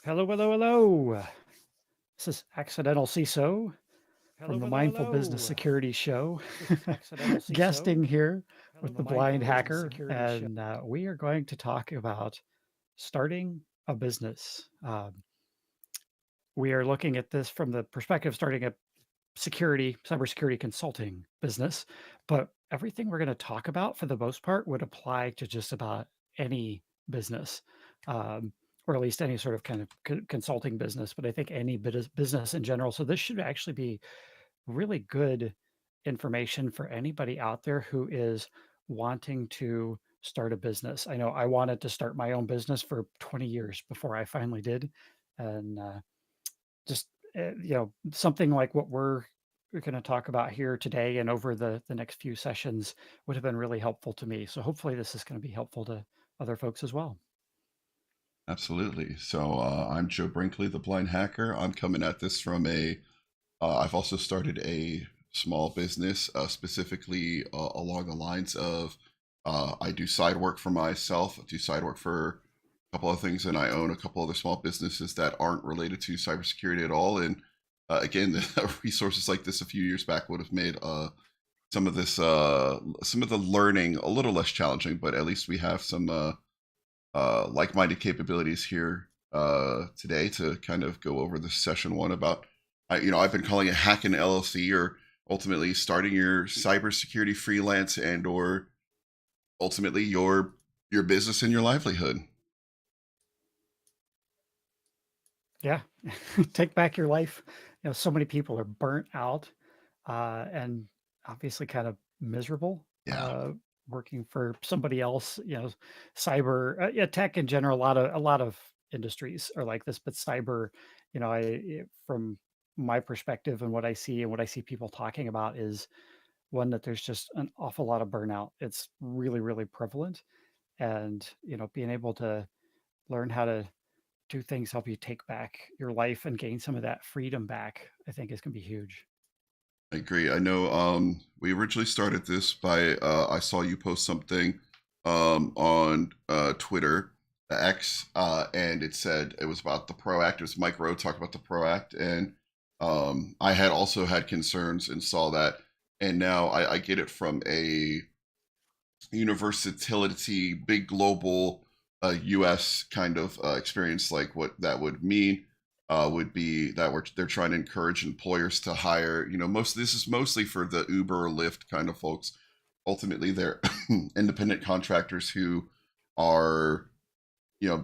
Hello, hello, hello. This is Accidental CISO from the Mindful Business Security Show, guesting here with the Blind Hacker, and we are going to talk about starting a business. We are looking at this from the perspective of starting a cybersecurity consulting business, but everything we're going to talk about for the most part would apply to just about any business, um, or at least any sort of kind of consulting business, but I think any business in general. So this should actually be really good information for anybody out there who is wanting to start a business. I know I wanted to start my own business for 20 years before I finally did. And just something like what we're going to talk about here today and over the next few sessions would have been really helpful to me. So hopefully this is going to be helpful to other folks as well. Absolutely. So I'm Joe Brinkley, the Blind Hacker. I'm coming at this from I've also started a small business, specifically along the lines of I do side work for myself, I do side work for a couple of things, and I own a couple other small businesses that aren't related to cybersecurity at all. And again, the resources like this a few years back would have made some of the learning a little less challenging, but at least we have some like-minded capabilities here today to kind of go over this session one about, I've been calling it hacking LLC, or ultimately starting your cybersecurity freelance and or ultimately your business and your livelihood. Yeah. Take back your life. So many people are burnt out, and obviously kind of miserable, Yeah, working for somebody else. Cyber, yeah, tech in general. A lot of industries are like this, but cyber, from my perspective and what I see and what I see people talking about is one that there's just an awful lot of burnout. It's really, really prevalent, and being able to learn how to do things help you take back your life and gain some of that freedom back, I think is going to be huge. I agree. I know we originally started this by I saw you post something on Twitter, X, and it said it was about the ProAct. It was Mike Rowe talking about the ProAct, and I had also had concerns and saw that, and now I get it from a universality, big global U.S. kind of experience. Like what that would mean would be that they're trying to encourage employers to hire. This is mostly for the Uber or Lyft kind of folks. Ultimately, they're independent contractors who are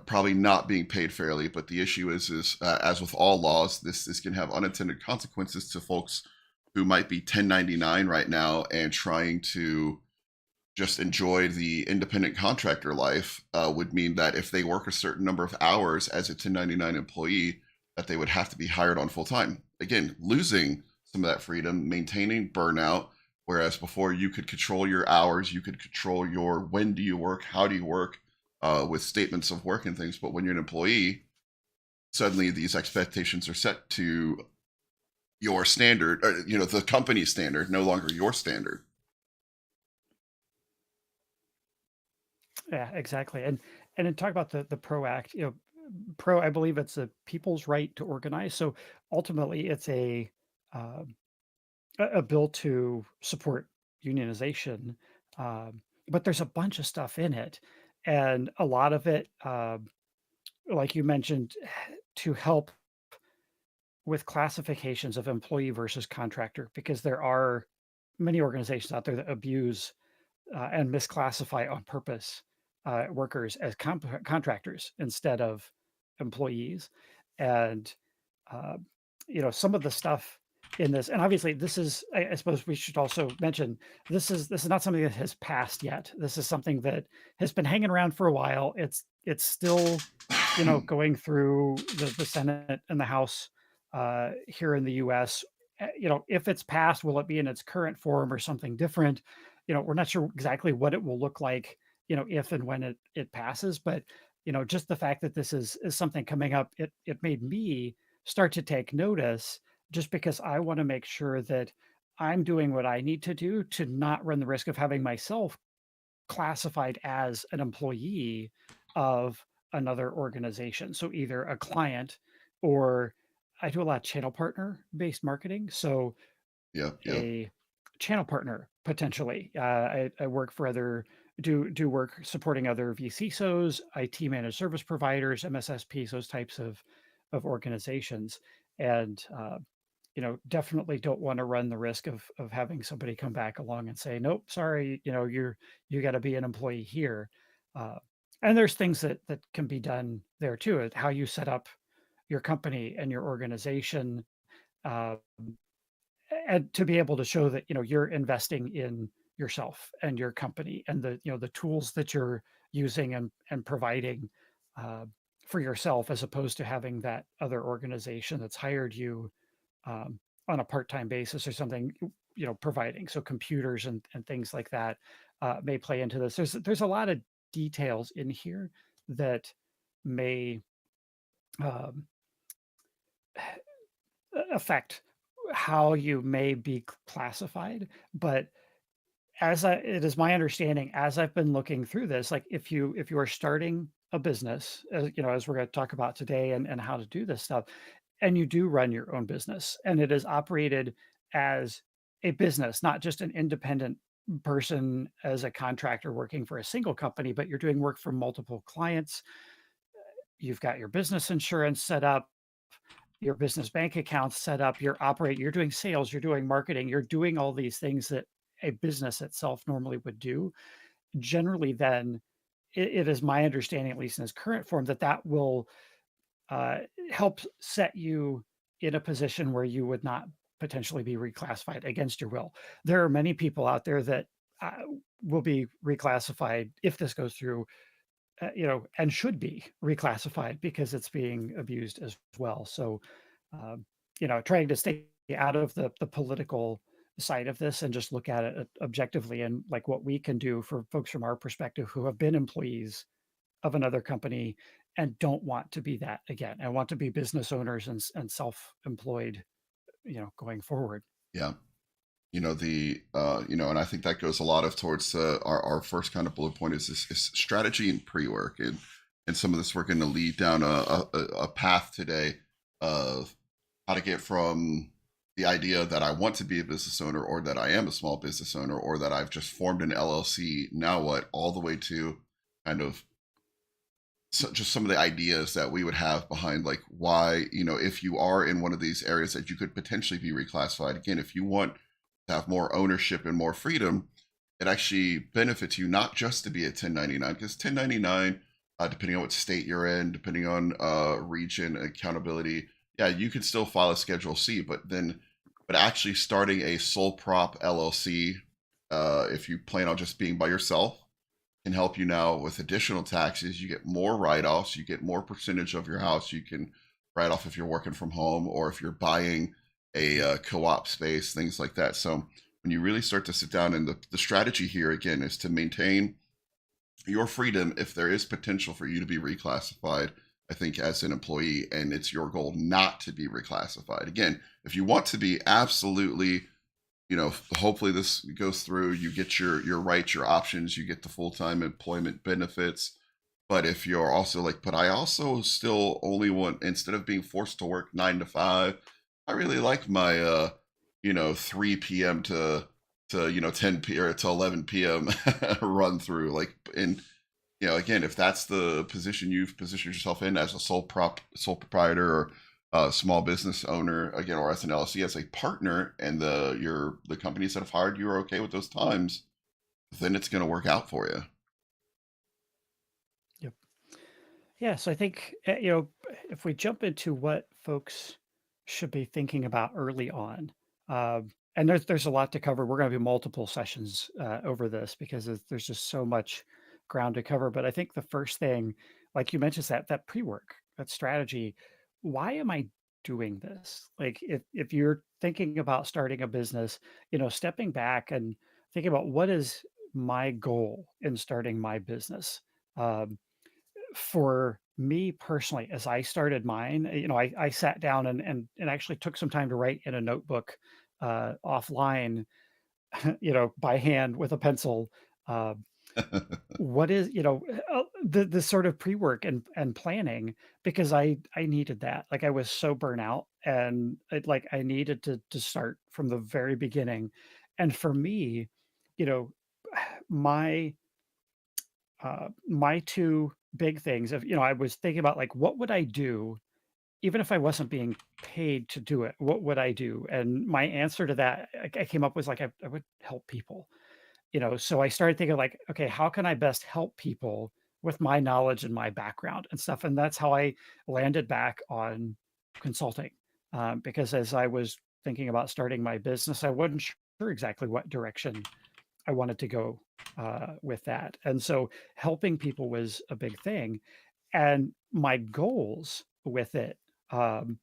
probably not being paid fairly. But the issue is as with all laws, this can have unintended consequences to folks who might be 1099 right now and trying to just enjoy the independent contractor life. Would mean that if they work a certain number of hours as a 1099 employee, that they would have to be hired on full time. Again, losing some of that freedom, maintaining burnout. Whereas before you could control your hours, you could control your when do you work, how do you work, with statements of work and things. But when you're an employee, suddenly these expectations are set to your standard, or, the company's standard, no longer your standard. Yeah, exactly. And then talk about the PRO Act. PRO, I believe it's a people's right to organize. So ultimately, it's um, a bill to support unionization, but there's a bunch of stuff in it, and a lot of it, like you mentioned, to help with classifications of employee versus contractor, because there are many organizations out there that abuse and misclassify on purpose workers as contractors instead of employees. And uh, some of the stuff in this, and obviously this is, I suppose we should also mention, this is not something that has passed yet. This is something that has been hanging around for a while. It's still going through the Senate and the House here in the U.S. If it's passed, will it be in its current form or something different? We're not sure exactly what it will look like, if and when it passes. But just the fact that this is something coming up, it made me start to take notice, just because I want to make sure that I'm doing what I need to do to not run the risk of having myself classified as an employee of another organization. So either a client, or I do a lot of channel partner based marketing. So Yep. Yep. a channel partner potentially. I work for other do work supporting other VCSOs, IT managed service providers, MSSPs, those types of organizations, and definitely don't want to run the risk of having somebody come back along and say, nope, sorry, you got to be an employee here. Uh, and there's things that can be done there too, how you set up your company and your organization. Uh, and to be able to show that you're investing in yourself and your company, and the tools that you're using and providing uh, for yourself, as opposed to having that other organization that's hired you on a part-time basis or something, providing. So computers and things like that may play into this. There's a lot of details in here that may um, affect how you may be classified. But it is my understanding, as I've been looking through this, like if you are starting a business, as we're going to talk about today, and how to do this stuff, and you do run your own business, and it is operated as a business, not just an independent person as a contractor working for a single company, but you're doing work for multiple clients. You've got your business insurance set up, your business bank accounts set up, you're doing sales, you're doing marketing, you're doing all these things that a business itself normally would do. Generally, then it is my understanding, at least in its current form, that will uh, help set you in a position where you would not potentially be reclassified against your will. There are many people out there that uh, will be reclassified if this goes through, and should be reclassified because it's being abused as well. So, trying to stay out of the political side of this and just look at it objectively, and like what we can do for folks from our perspective who have been employees of another company and don't want to be that again, and want to be business owners and self-employed, going forward. Yeah. And I think that goes a lot of towards our first kind of bullet point is strategy and pre-work, and some of this we're going to lead down a path today of how to get from the idea that I want to be a business owner, or that I am a small business owner, or that I've just formed an LLC, now what, all the way to kind of just some of the ideas that we would have behind, like, why, if you are in one of these areas that you could potentially be reclassified again, if you want to have more ownership and more freedom, it actually benefits you not just to be a 1099, because 1099, depending on what state you're in, depending on region, accountability, yeah, you can still file a Schedule C, but actually starting a sole prop LLC, if you plan on just being by yourself, can help you now with additional taxes. You get more write-offs, you get more percentage of your house you can write off if you're working from home, or if you're buying a co-op space, things like that. So when you really start to sit down, and the strategy here again is to maintain your freedom if there is potential for you to be reclassified, I think, as an employee, and it's your goal not to be reclassified. Again, if you want to be, absolutely, hopefully this goes through, you get your rights, your options, you get the full-time employment benefits. But if you're also like, but I also still only want, instead of being forced to work 9 to 5, I really like my 3 p.m. to 10 p or to 11 p.m. run through, like, and again, if that's the position you've positioned yourself in as a sole proprietor, or small business owner, again, or as an LLC, as a partner, and the companies that have hired you are okay with those times, then it's going to work out for you. Yep. Yeah, so I think, if we jump into what folks should be thinking about early on, and there's a lot to cover. We're going to do multiple sessions over this because there's just so much ground to cover. But I think the first thing, like you mentioned, is that pre-work, that strategy. Why am I doing this? Like, if you're thinking about starting a business, stepping back and thinking about what is my goal in starting my business. Um, for me personally, as I started mine, I sat down and actually took some time to write in a notebook offline, by hand with a pencil. what is, the sort of pre-work and planning, because I needed that. Like, I was so burnt out, and I needed to start from the very beginning. And for me, you know, my my two big things of, I was thinking about, like, what would I do even if I wasn't being paid to do it? What would I do? And my answer to that, I came up with, like, I would help people. So I started thinking, like, okay, how can I best help people with my knowledge and my background and stuff? And that's how I landed back on consulting. Because as I was thinking about starting my business, I wasn't sure exactly what direction I wanted to go with that. And so helping people was a big thing. And my goals with it, um,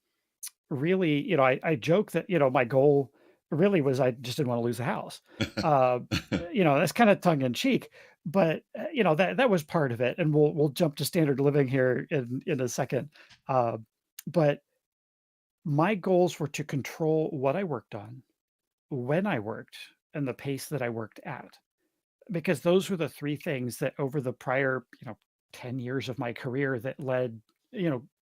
really, I joke that, my goal really was I just didn't wanna lose the house. Uh, that's kinda tongue in cheek, but, that was part of it, and we'll jump to standard living here in a second. Uh, but my goals were to control what I worked on, when I worked, and the pace that I worked at. Because those were the 3 things that over the prior, 10 years of my career that led,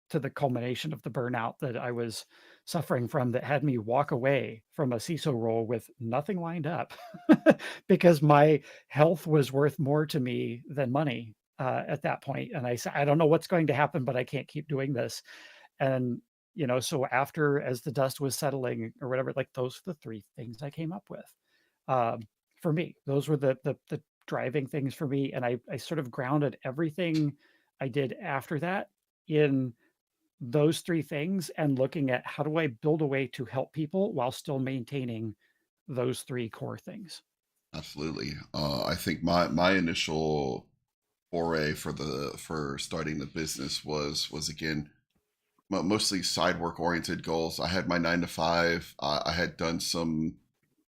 to the culmination of the burnout that I was suffering from, that had me walk away from a CISO role with nothing lined up because my health was worth more to me than money, at that point. And I said, "I don't know what's going to happen, but I can't keep doing this." And, so after, as the dust was settling or whatever, like, those are the 3 things I came up with. Um, for me, those were the driving things for me, and I sort of grounded everything I did after that in those 3 things, and looking at how do I build a way to help people while still maintaining those 3 core things. Absolutely. I think my initial foray for starting the business was again mostly side work oriented goals. I had my 9 to 5. I had done some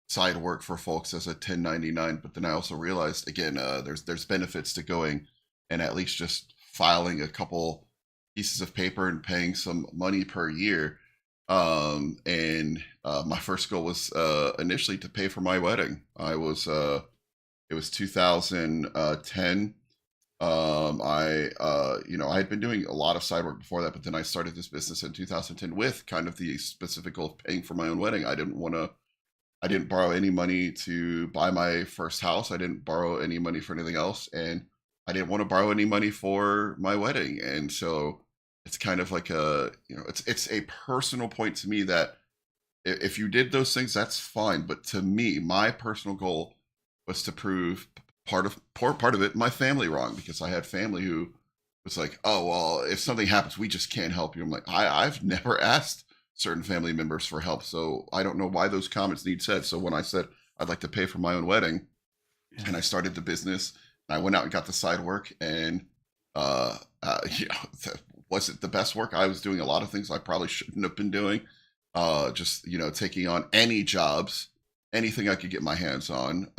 side work for folks as a 1099, but then I also realized again, there's benefits to going and at least just filing a couple pieces of paper and paying some money per year. And My first goal was initially to pay for my wedding. It was 2010. I had been doing a lot of side work before that, but then I started this business in 2010 with kind of the specific goal of paying for my own wedding. I didn't borrow any money to buy my first house. I didn't borrow any money for anything else, and I didn't want to borrow any money for my wedding. And so it's kind of like it's a personal point to me that if you did those things, that's fine. But to me, my personal goal was to prove part of it my family wrong, because I had family who was like, "Oh well, if something happens, we just can't help you." I'm like, I've never asked certain family members for help, so I don't know why those comments need said. So when I said I'd like to pay for my own wedding, Yeah. and I started the business, I went out and got the side work, and was it the best work? I was doing a lot of things I probably shouldn't have been doing. Just taking on any jobs, anything I could get my hands on,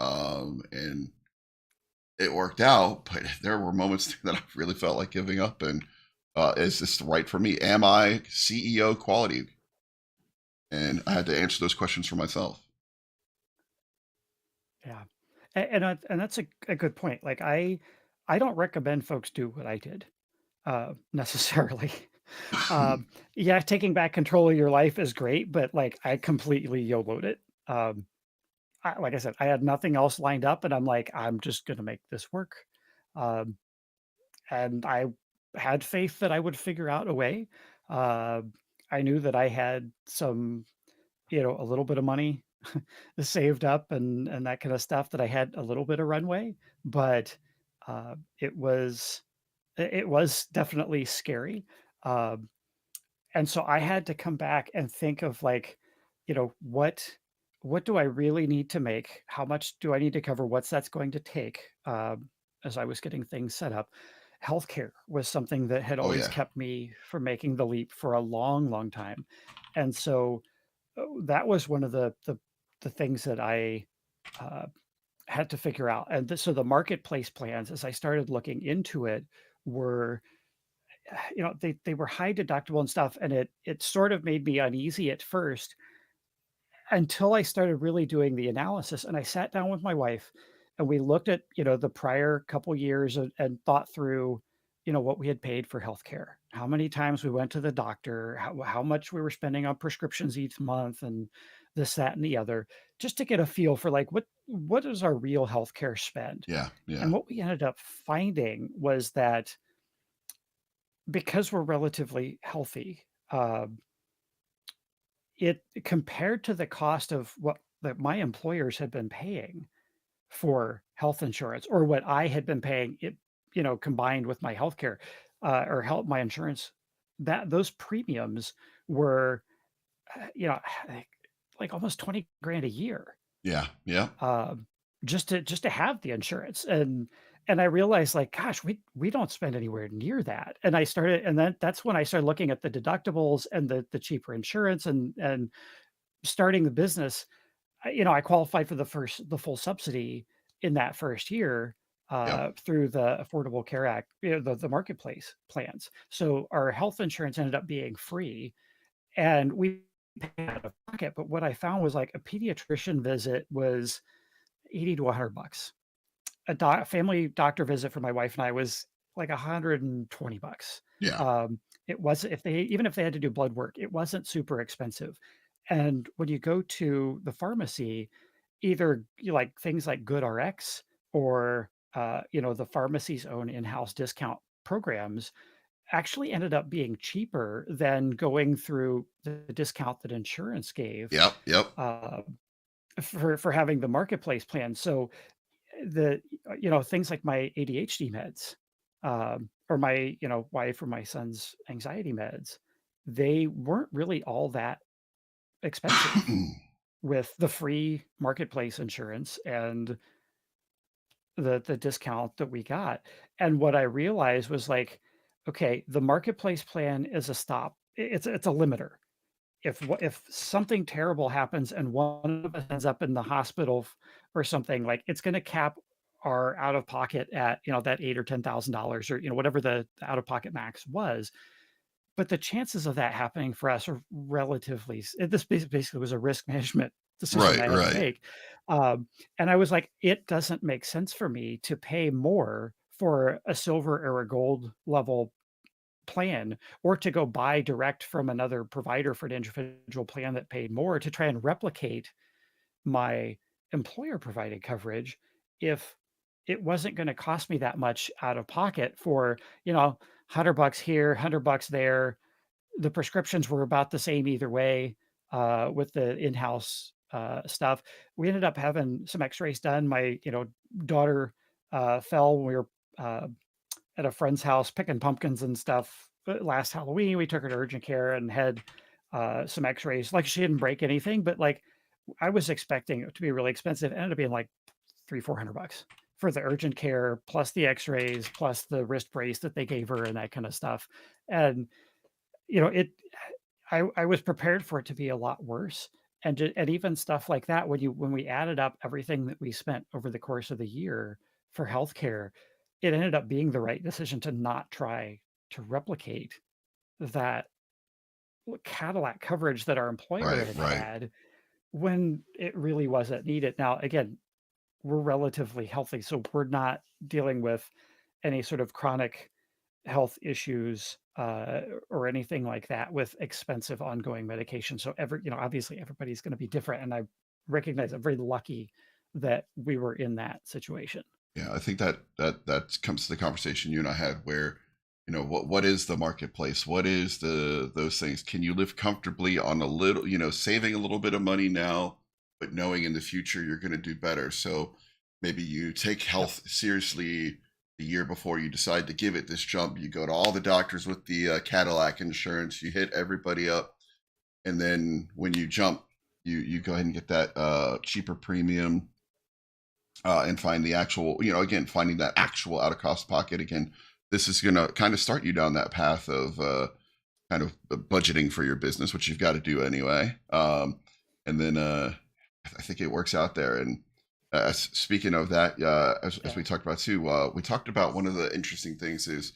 and it worked out. But there were moments that I really felt like giving up. And is this right for me? Am I CEO quality? And I had to answer those questions for myself. Yeah. And that's a good point. Like, I don't recommend folks do what I did, necessarily. Yeah, taking back control of your life is great, but, like, I completely YOLO'd it. Like I said, I had nothing else lined up, and I'm like, "I'm just gonna make this work." Um, and I had faith that I would figure out a way. Uh, I knew that I had some, a little bit of money saved up and that kinda stuff, that I had a little bit of runway, but, it was definitely scary. Um And so I had to come back and think of, like, what do I really need to make? How much do I need to cover? What's that's going to take? As I was getting things set up. Healthcare was something that had Oh always yeah, kept me from making the leap for a long, long time. And so that was one of the things that I uh, had to figure out. And so the marketplace plans, as I started looking into it, were, they were high deductible and stuff, and it sort of made me uneasy at first, until I started really doing the analysis. And I sat down with my wife and we looked at, the prior couple years and thought through, what we had paid for healthcare, how many times we went to the doctor, how much we were spending on prescriptions each month, and this, that, and the other, just to get a feel for like what is our real healthcare spend. Yeah. And Yeah. what we ended up finding was that because we're relatively healthy, it compared to the cost of what that my employers had been paying for health insurance, or what I had been paying it, combined with my healthcare, or help my insurance, that those premiums were, like almost 20 grand a year, Yeah. Yeah. um, just to have the insurance. And I realized, like, gosh, we don't spend anywhere near that. And then that's when I started looking at the deductibles and the cheaper insurance, and starting the business. I qualified for the full subsidy in that first year, Yep. through the Affordable Care Act, the marketplace plans. So our health insurance ended up being free, and we paid out of pocket. But what I found was, like, a pediatrician visit was 80 to 100 bucks. Family doctor visit for my wife and I was like 120 bucks. Yeah. It was, if they had to do blood work, it wasn't super expensive. And when you go to the pharmacy, either like things like GoodRx, or the pharmacy's own in-house discount programs actually ended up being cheaper than going through the discount that insurance gave, Yep. Yep. uh, for having the marketplace plan. So things like my ADHD meds, or my, wife or my son's anxiety meds, they weren't really all that expensive with the free marketplace insurance and the discount that we got. And what I realized was, like, okay, the marketplace plan is a stop. It's a limiter. If something terrible happens and one of us ends up in the hospital, or something, like, it's going to cap our out of pocket at, that 8 or $10,000, or whatever the out of pocket max was. But the chances of that happening for us are relatively this basically was a risk management decision Right. I had to Right. make. Um, and I was like, it doesn't make sense for me to pay more for a silver or a gold level plan, or to go buy direct from another provider for an individual plan that paid more, to try and replicate my employer provided coverage, if it wasn't going to cost me that much out of pocket for, 100 bucks here, 100 bucks there. The prescriptions were about the same either way, with the in-house, stuff. We ended up having some x-rays done. My, daughter, fell when we were, uh, at a friend's house picking pumpkins and stuff, last Halloween. We took her to urgent care and had, some x-rays. Like, she didn't break anything, but, like, I was expecting it to be really expensive. It ended up being like 300-400 bucks for the urgent care, plus the x-rays, plus the wrist brace that they gave her, and that kind of stuff. And, you know, it I was prepared for it to be a lot worse. And even stuff like that, when we added up everything that we spent over the course of the year for healthcare, it ended up being the right decision to not try to replicate that Cadillac coverage that our employer Right. had Right. had, when it really wasn't needed. Now, again, we're relatively healthy, so we're not dealing with any sort of chronic health issues, or anything like that, with expensive ongoing medication. So obviously everybody's going to be different. And I recognize I'm very lucky that we were in that situation. Yeah, I think that comes to the conversation you and I had, where, what is the marketplace? What is those things? Can you live comfortably on a little, saving a little bit of money now, but knowing in the future you're going to do better? So maybe you take Yep. health seriously the year before you decide to give it this jump. You go to all the doctors with the Cadillac insurance. You hit everybody up, and then when you jump, you go ahead and get that cheaper premium, and find the actual, again, finding that actual out of cost pocket. Again, this is going to kind of start you down that path of kind of budgeting for your business, which you've got to do anyway. And then I think it works out there. And speaking of that, as Yeah. we talked about too, we talked about one of the interesting things is,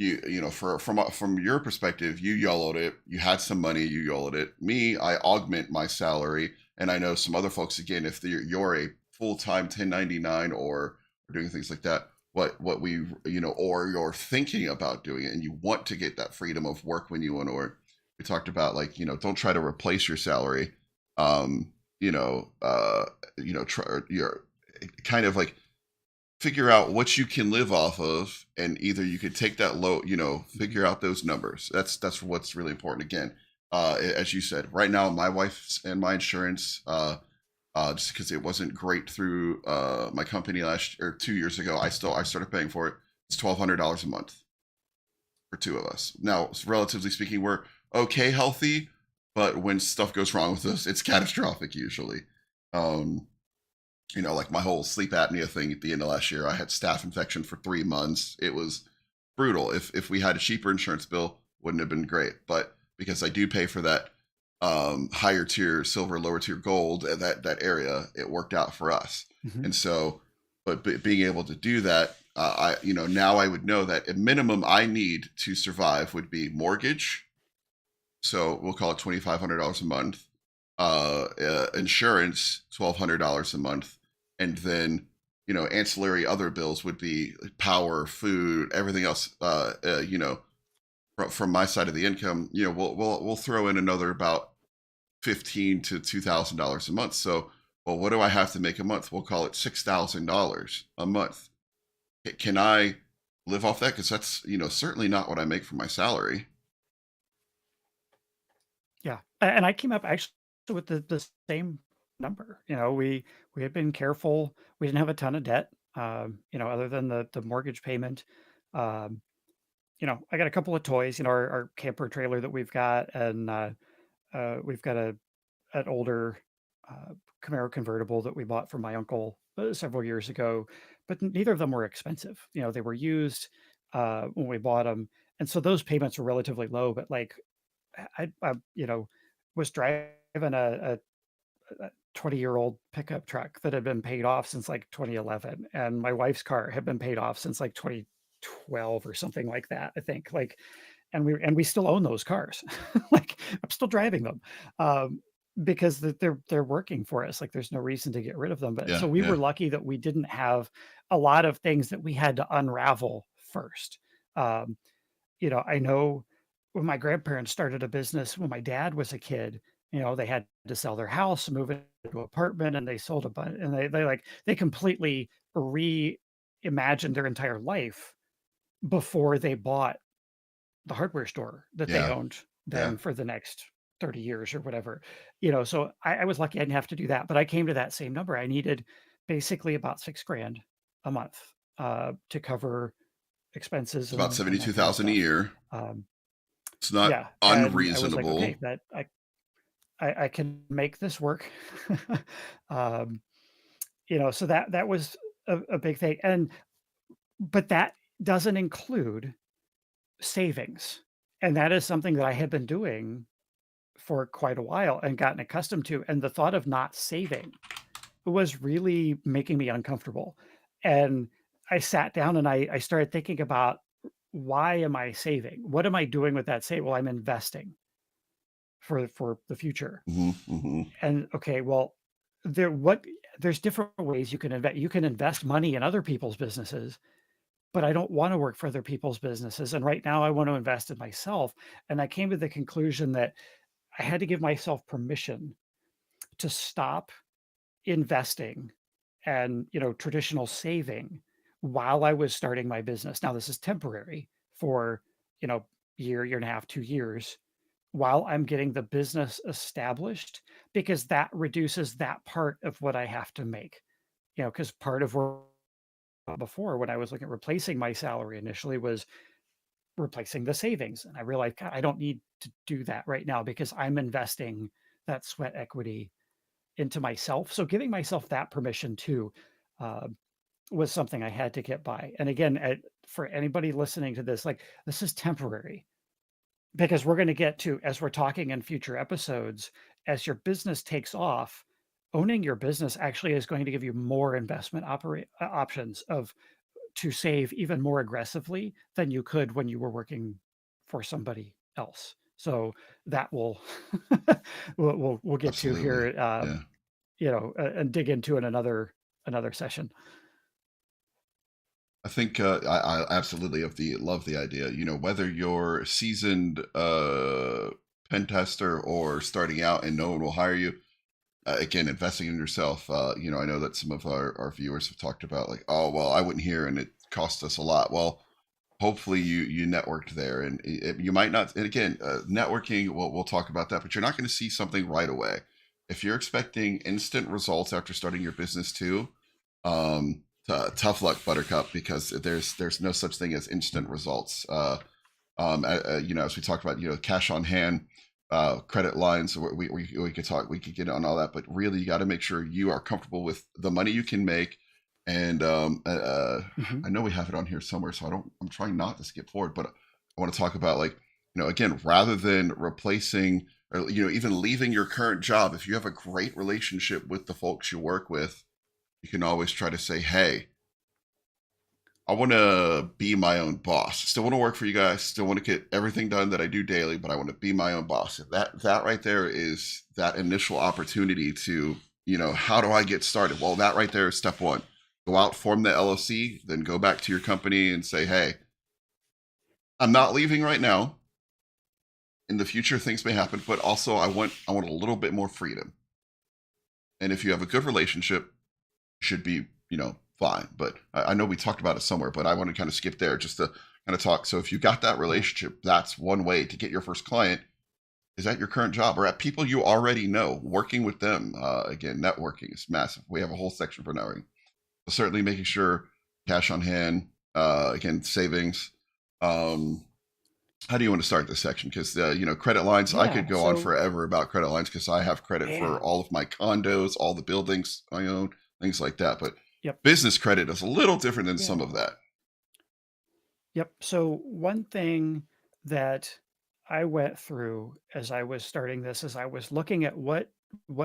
from your perspective, you YOLO'd it. You had some money, you YOLO'd it. Me, I augment my salary, and I know some other folks. Again, if you're a full time 1099 or doing things like that, what we or you're thinking about doing it and you want to get that freedom of work when you want to work. We talked about like don't try to replace your salary. Um, you know, uh, try your kind of like figure out what you can live off of, and either you could take that low, figure out those numbers. That's what's really important. Again, as you said, right now my wife's and my insurance, just because it wasn't great through my company last or 2 years ago, I started paying for it. It's $1,200 a month for two of us. Now, relatively speaking, we're okay healthy, but when stuff goes wrong with us, it's catastrophic usually. Um, like my whole sleep apnea thing at the end of last year, I had staph infection for 3 months. It was brutal. If we had a cheaper insurance bill, wouldn't have been great. But because I do pay for that higher tier silver, lower tier gold, that area, it worked out for us. Mhm. And so, but being able to do that, I now I would know that a minimum I need to survive would be mortgage. So we'll call it $2,500 a month. Insurance, $1,200 a month, and then ancillary other bills would be like power, food, everything else. From my side of the income, we'll throw in another about $15 to $2,000 a month. So, well, what do I have to make a month? We'll call it $6,000 a month. Can I live off that? Because that's certainly not what I make for my salary. Yeah, and I came up actually with the same number. We had been careful. We didn't have a ton of debt, other than the mortgage payment. Um, I got a couple of toys. Our camper trailer that we've got, and we've got an older uh, Camaro convertible that we bought from my uncle several years ago. But neither of them were expensive. They were used when we bought them, and so those payments were relatively low. But like was driving a 20-year-old pickup truck that had been paid off since like 2011, and my wife's car had been paid off since like 2012 or something like that, I think. Like, and we still own those cars. Like, I'm still driving them, um, because they're working for us. Like, there's no reason to get rid of them. But Yeah, so we yeah. were lucky that we didn't have a lot of things that we had to unravel first. Um, I know when my grandparents started a business when my dad was a kid, they had to sell their house, move into an apartment, and they sold a bunch, and they completely reimagined their entire life before they bought the hardware store that they Yeah, owned yeah. then for the next 30 years or whatever. So I was lucky I didn't have to do that, but I came to that same number. I needed basically about 6 grand a month to cover expenses It's about and that kind of 72,000 a stuff. year. Um, It's not yeah, and I was like, "Okay, unreasonable. that I can make this work." Um, so that was a big thing, but that doesn't include savings, and that is something that I had been doing for quite a while and gotten accustomed to, and the thought of not saving was really making me uncomfortable, and I sat down and I started thinking about, "Why am I saving? What am I doing with that save?" Well, I'm investing for the future. Hmm, hmm. And okay, well, there's different ways you can invest. You can invest money in other people's businesses, but I don't want to work for other people's businesses. And right now I want to invest in myself. And I came to the conclusion that I had to give myself permission to stop investing and, traditional saving while I was starting my business. Now this is temporary for, year and a half, 2 years, while I'm getting the business established, because that reduces that part of what I have to make. Because part of where before when I was looking at replacing my salary initially was replacing the savings. And I realized, God, I don't need to do that right now because I'm investing that sweat equity into myself. So giving myself that permission too uh, was something I had to get by. And again, for anybody listening to this, like, this is temporary, because we're going to get to, as we're talking in future episodes, as your business takes off, owning your business actually is going to give you more investment options of to save even more aggressively than you could when you were working for somebody else. So that will we'll get to Absolutely. here, Yeah. and dig into in another another session. I think I absolutely love the idea. You know, whether you're a seasoned pen tester or starting out and no one will hire you, again, investing in yourself. You know, I know that some of our viewers have talked about like, oh, well, I wouldn't hear and it cost us a lot. Well, hopefully you networked there, and you might not. And again, networking, we'll talk about that, but you're not going to see something right away. If you're expecting instant results after starting your business too, tough luck, Buttercup, because there's no such thing as instant results. You know, as we talked about, you know, cash on hand, credit lines. We could talk, we could get on all that, but really, you got to make sure you are comfortable with the money you can make. And Hmm. I know we have it on here somewhere, so I don't. I'm trying not to skip forward, but I want to talk about like, you know, again, rather than replacing or you know even leaving your current job, if you have a great relationship with the folks you work with, you can always try to say, hey, I want to be my own boss. Still want to work for you guys. Still want to get everything done that I do daily, but I want to be my own boss. That right there is that initial opportunity to, you know, how do I get started? Well, that right there is step one. Go out, form the LLC, then go back to your company and say, hey, I'm not leaving right now. In the future, things may happen, but also I want a little bit more freedom. And if you have a good relationship, should be, you know, fine. But I know we talked about it somewhere, but I want to kind of skip there just to kind of talk. So if you got that Yeah. relationship, that's one way to get your first client is at your current job or at people you already know, working with them. Again, networking is massive. We have a whole section for networking. So certainly making sure cash on hand, again, savings. Um, how do you want to start this section? Because you know, credit lines. I Yeah. could go on So, forever about credit lines because I have credit for yeah. all of my condos, all the buildings I own, things like that. But Yep. business credit is a little different than some Yeah. of that. Yep. So one thing that I went through as I was starting this is I was looking at what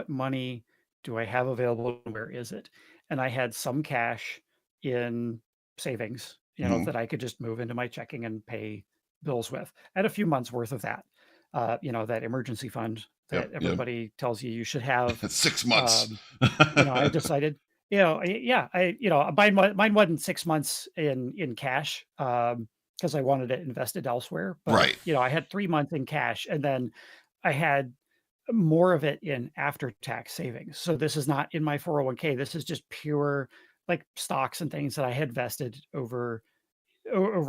money do I have available and where is it? And I had some cash in savings, Hmm. that I could just move into my checking and pay bills with. I had a few months worth of that. That emergency fund Yep. that Yep. everybody tells you should have. 6 months. Um, I decided, yeah, mine wasn't 6 months in cash, because I wanted it invested elsewhere, but, Right. I had 3 months in cash, and then I had more of it in after-tax savings. So this is not in my 401k, this is just pure, like, stocks and things that I had vested over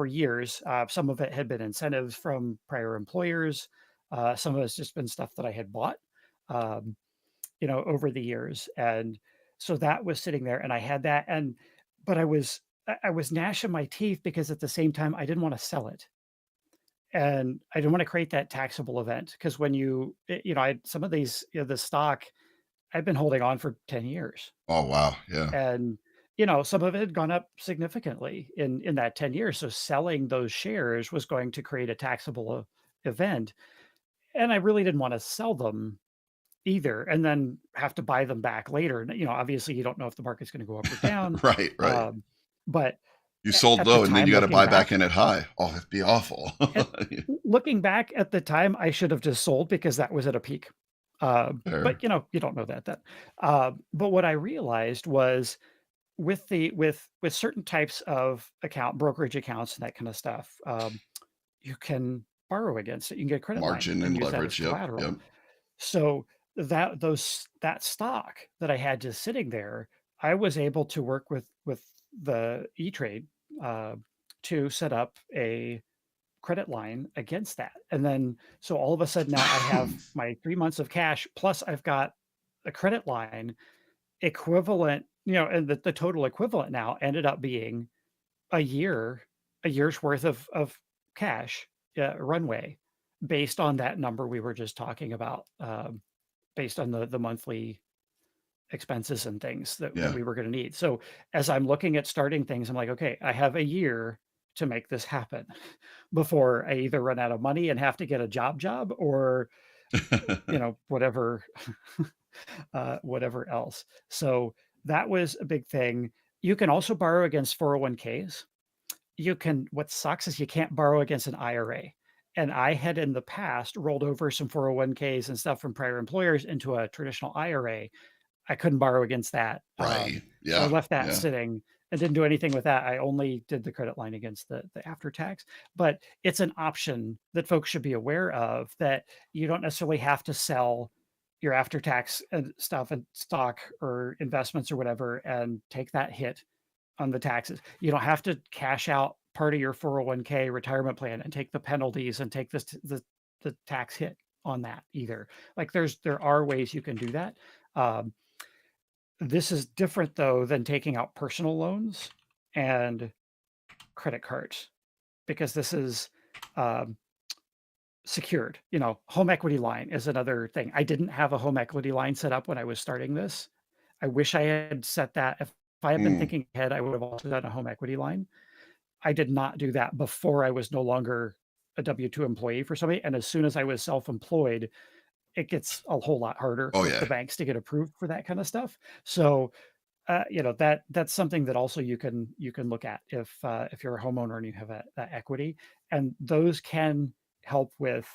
years. Some of it had been incentives from prior employers, some of it's just been stuff that I had bought. Um over the years. And so that was sitting there and I had that but I was gnashing my teeth because at the same time I didn't want to sell it. And I didn't want to create that taxable event because when I some of these, the stock I've been holding on for 10 years. Oh wow. Yeah. And some of it had gone up significantly in that 10 years. So selling those shares was going to create a taxable event. And I really didn't want to sell them either, and then have to buy them back later. And, obviously, you don't know if the market's gonna go up or down, Right. Right. um, but You sold at the low and then you time got to looking buy back back in at high. Oh, that'd be awful. at looking back at the time, I should have just sold because that was at a peak. Fair. But, you don't know that then. But what I realized was with certain types of brokerage accounts and that kind of stuff, you can borrow against it. You can get a credit line Margin and and use that as leverage. Yep. collateral. Yep. So that stock that I had just sitting there, I was able to work with the E-Trade, uh, to set up a credit line against that. And then so all of a sudden now I have my 3 months of cash plus I've got a credit line equivalent, and the total equivalent now ended up being a year a year's worth of cash, runway based on that number we were just talking about. Based on the monthly expenses and things that Yeah. we were gonna need. So, as I'm looking at starting things, I'm like, "Okay, I have a year to make this happen before I either run out of money and have to get a job or, whatever, whatever else." So, that was a big thing. You can also borrow against 401ks. What sucks is you can't borrow against an IRA. And I had in the past rolled over some 401ks and stuff from prior employers into a traditional IRA. I couldn't borrow against that. Right. So I Yeah. left that Yeah. sitting and didn't do anything with that. I only did the credit line against the after tax. But it's an option that folks should be aware of, that you don't necessarily have to sell your after tax and stuff and stock or investments or whatever and take that hit on the taxes. You don't have to cash out part of your 401k retirement plan and take the penalties and take the tax hit on that either. Like there are ways you can do that. Um, this is different though than taking out personal loans and credit cards, because this is um, secured. You know, home equity line is another thing. I didn't have a home equity line set up when I was starting this. I wish I had set that. If I had been Mm. thinking ahead, I would have also done a home equity line. I did not do that before I was no longer a W-2 employee for somebody. And as soon as I was self-employed, it gets a whole lot harder Oh with the yeah. banks to get approved for that kind of stuff. So, you know, that's something that also you can look at if you're a homeowner and you have that equity, and those can help with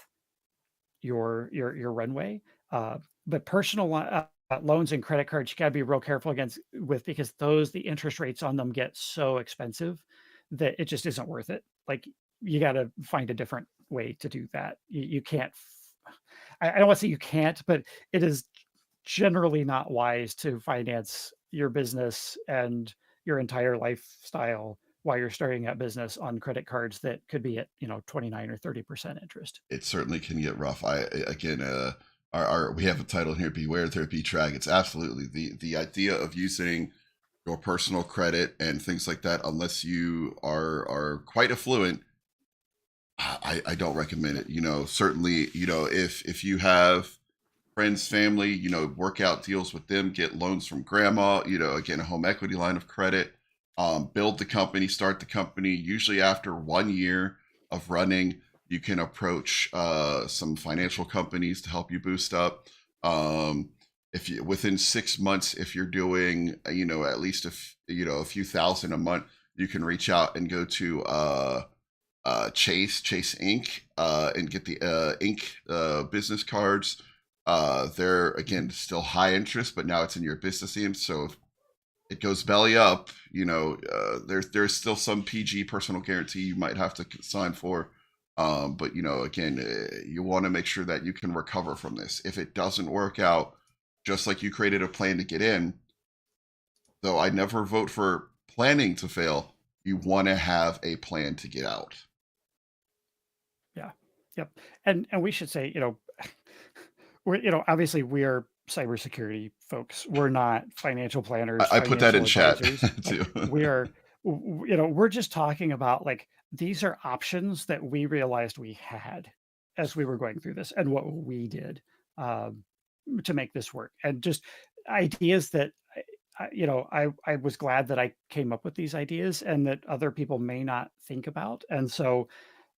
your runway. Uh, but loans and credit cards, you got to be real careful against with, because the interest rates on them get so expensive that it just isn't worth it. Like, you got to find a different way to do that. You can't. I don't want to say you can't, but it is generally not wise to finance your business and your entire lifestyle while you're starting that business on credit cards that could be at 29 or 30% interest. It certainly can get rough. Again, our we have a title here: "Beware there be dragons." Absolutely, the idea of using your personal credit and things like that, unless you are quite affluent, I don't recommend it. Certainly, if you have friends, family, work out deals with them, get loans from grandma, again, a home equity line of credit, build the company, start the company. Usually after 1 year of running, you can approach some financial companies to help you boost up. If you within 6 months, if you're doing, at least a few thousand a month, you can reach out and go to Chase Inc. And get the Inc. Business cards. They're again still high interest, but now it's in your business name. So if it goes belly up, there's still some PG personal guarantee you might have to sign for. But again, you want to make sure that you can recover from this. If it doesn't work out, just like you created a plan to get in, though I never vote for planning to fail, you want to have a plan to get out. Yeah. Yep. And we should say, obviously we are cybersecurity folks. We're not financial planners, I put that in financial chat advisors. Like, too. we are, we're just talking about, like, these are options that we realized we had as we were going through this and what we did um, to make this work, and just ideas that I was glad that I came up with these ideas and that other people may not think about. And so,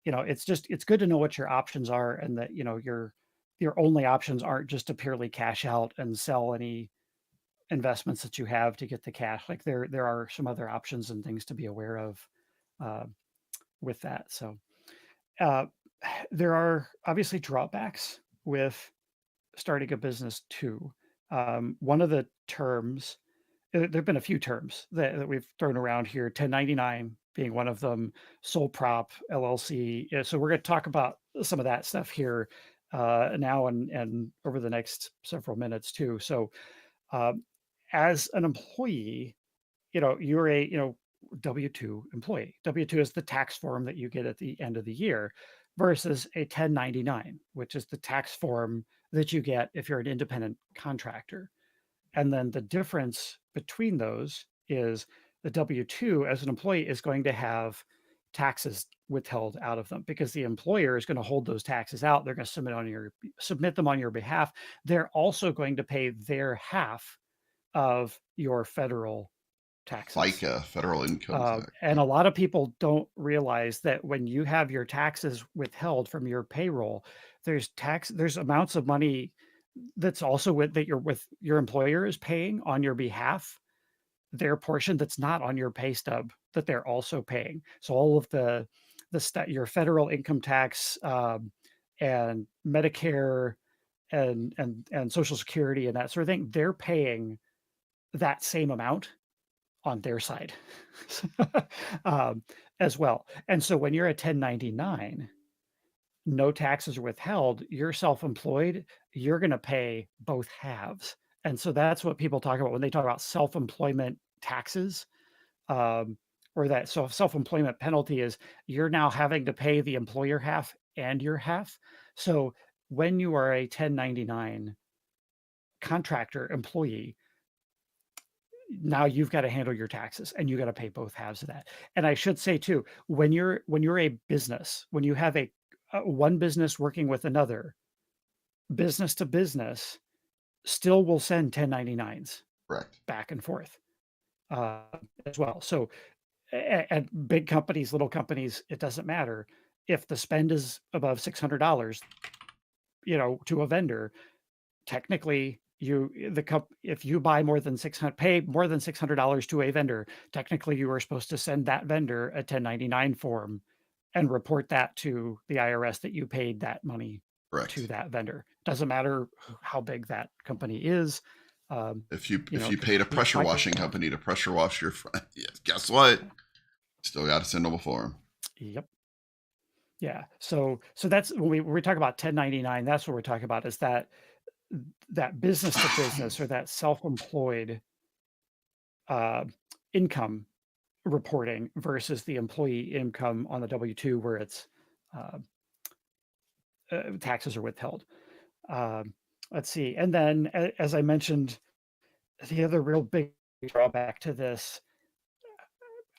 it's good to know what your options are, and that, your only options aren't just to purely cash out and sell any investments that you have to get the cash. Like, there are some other options and things to be aware of uh, with that. So uh, there are obviously drawbacks with starting a business too. One of the terms, there've been a few terms that we've thrown around here, 1099 being one of them, sole prop, LLC. Yeah, so we're going to talk about some of that stuff here now and over the next several minutes too. So, um, as an employee, you're a, W-2 employee. W-2 is the tax form that you get at the end of the year, versus a 1099, which is the tax form that you get if you're an independent contractor. And then the difference between those is the W-2 as an employee is going to have taxes withheld out of them, because the employer is going to hold those taxes out. They're going to submit them on your behalf. They're also going to pay their half of your federal taxes. FICA, federal income tax. And a lot of people don't realize that when you have your taxes withheld from your payroll, there's amounts of money that's also with your employer is paying on your behalf, their portion that's not on your pay stub, that they're also paying. So all of your federal income tax, and Medicare and Social Security and that sort of thing, they're paying that same amount on their side um, as well. And so when you're a 1099, no taxes are withheld, you're self-employed, you're gonna pay both halves. And so that's what people talk about when they talk about self-employment taxes, um, or that self-employment penalty is you're now having to pay the employer half and your half. So when you are a 1099 contractor employee, now you've got to handle your taxes and you got to pay both halves of that. And I should say too, when you're a business, when you have one business working with another, business to business still will send 1099s Correct. back and forth uh, as well. So at big companies, little companies, it doesn't matter. If the spend is above $600, to a vendor, technically if you buy more than 600 pay more than $600 to a vendor, technically you are supposed to send that vendor a 1099 form and report that to the IRS that you paid that money to Correct. that vendor. Doesn't matter how big that company is. If you 'Cause paid a we pressure like washing company to pressure wash your friend, yes, guess what? Still got to send them a form. Yep. Yeah. So that's when we talk about 1099, that's what we're talking about is that business to business or that self-employed uh, income reporting versus the employee income on the W-2 where it's uh, taxes are withheld. Um, let's see. And then, as I mentioned, the other real big drawback to this,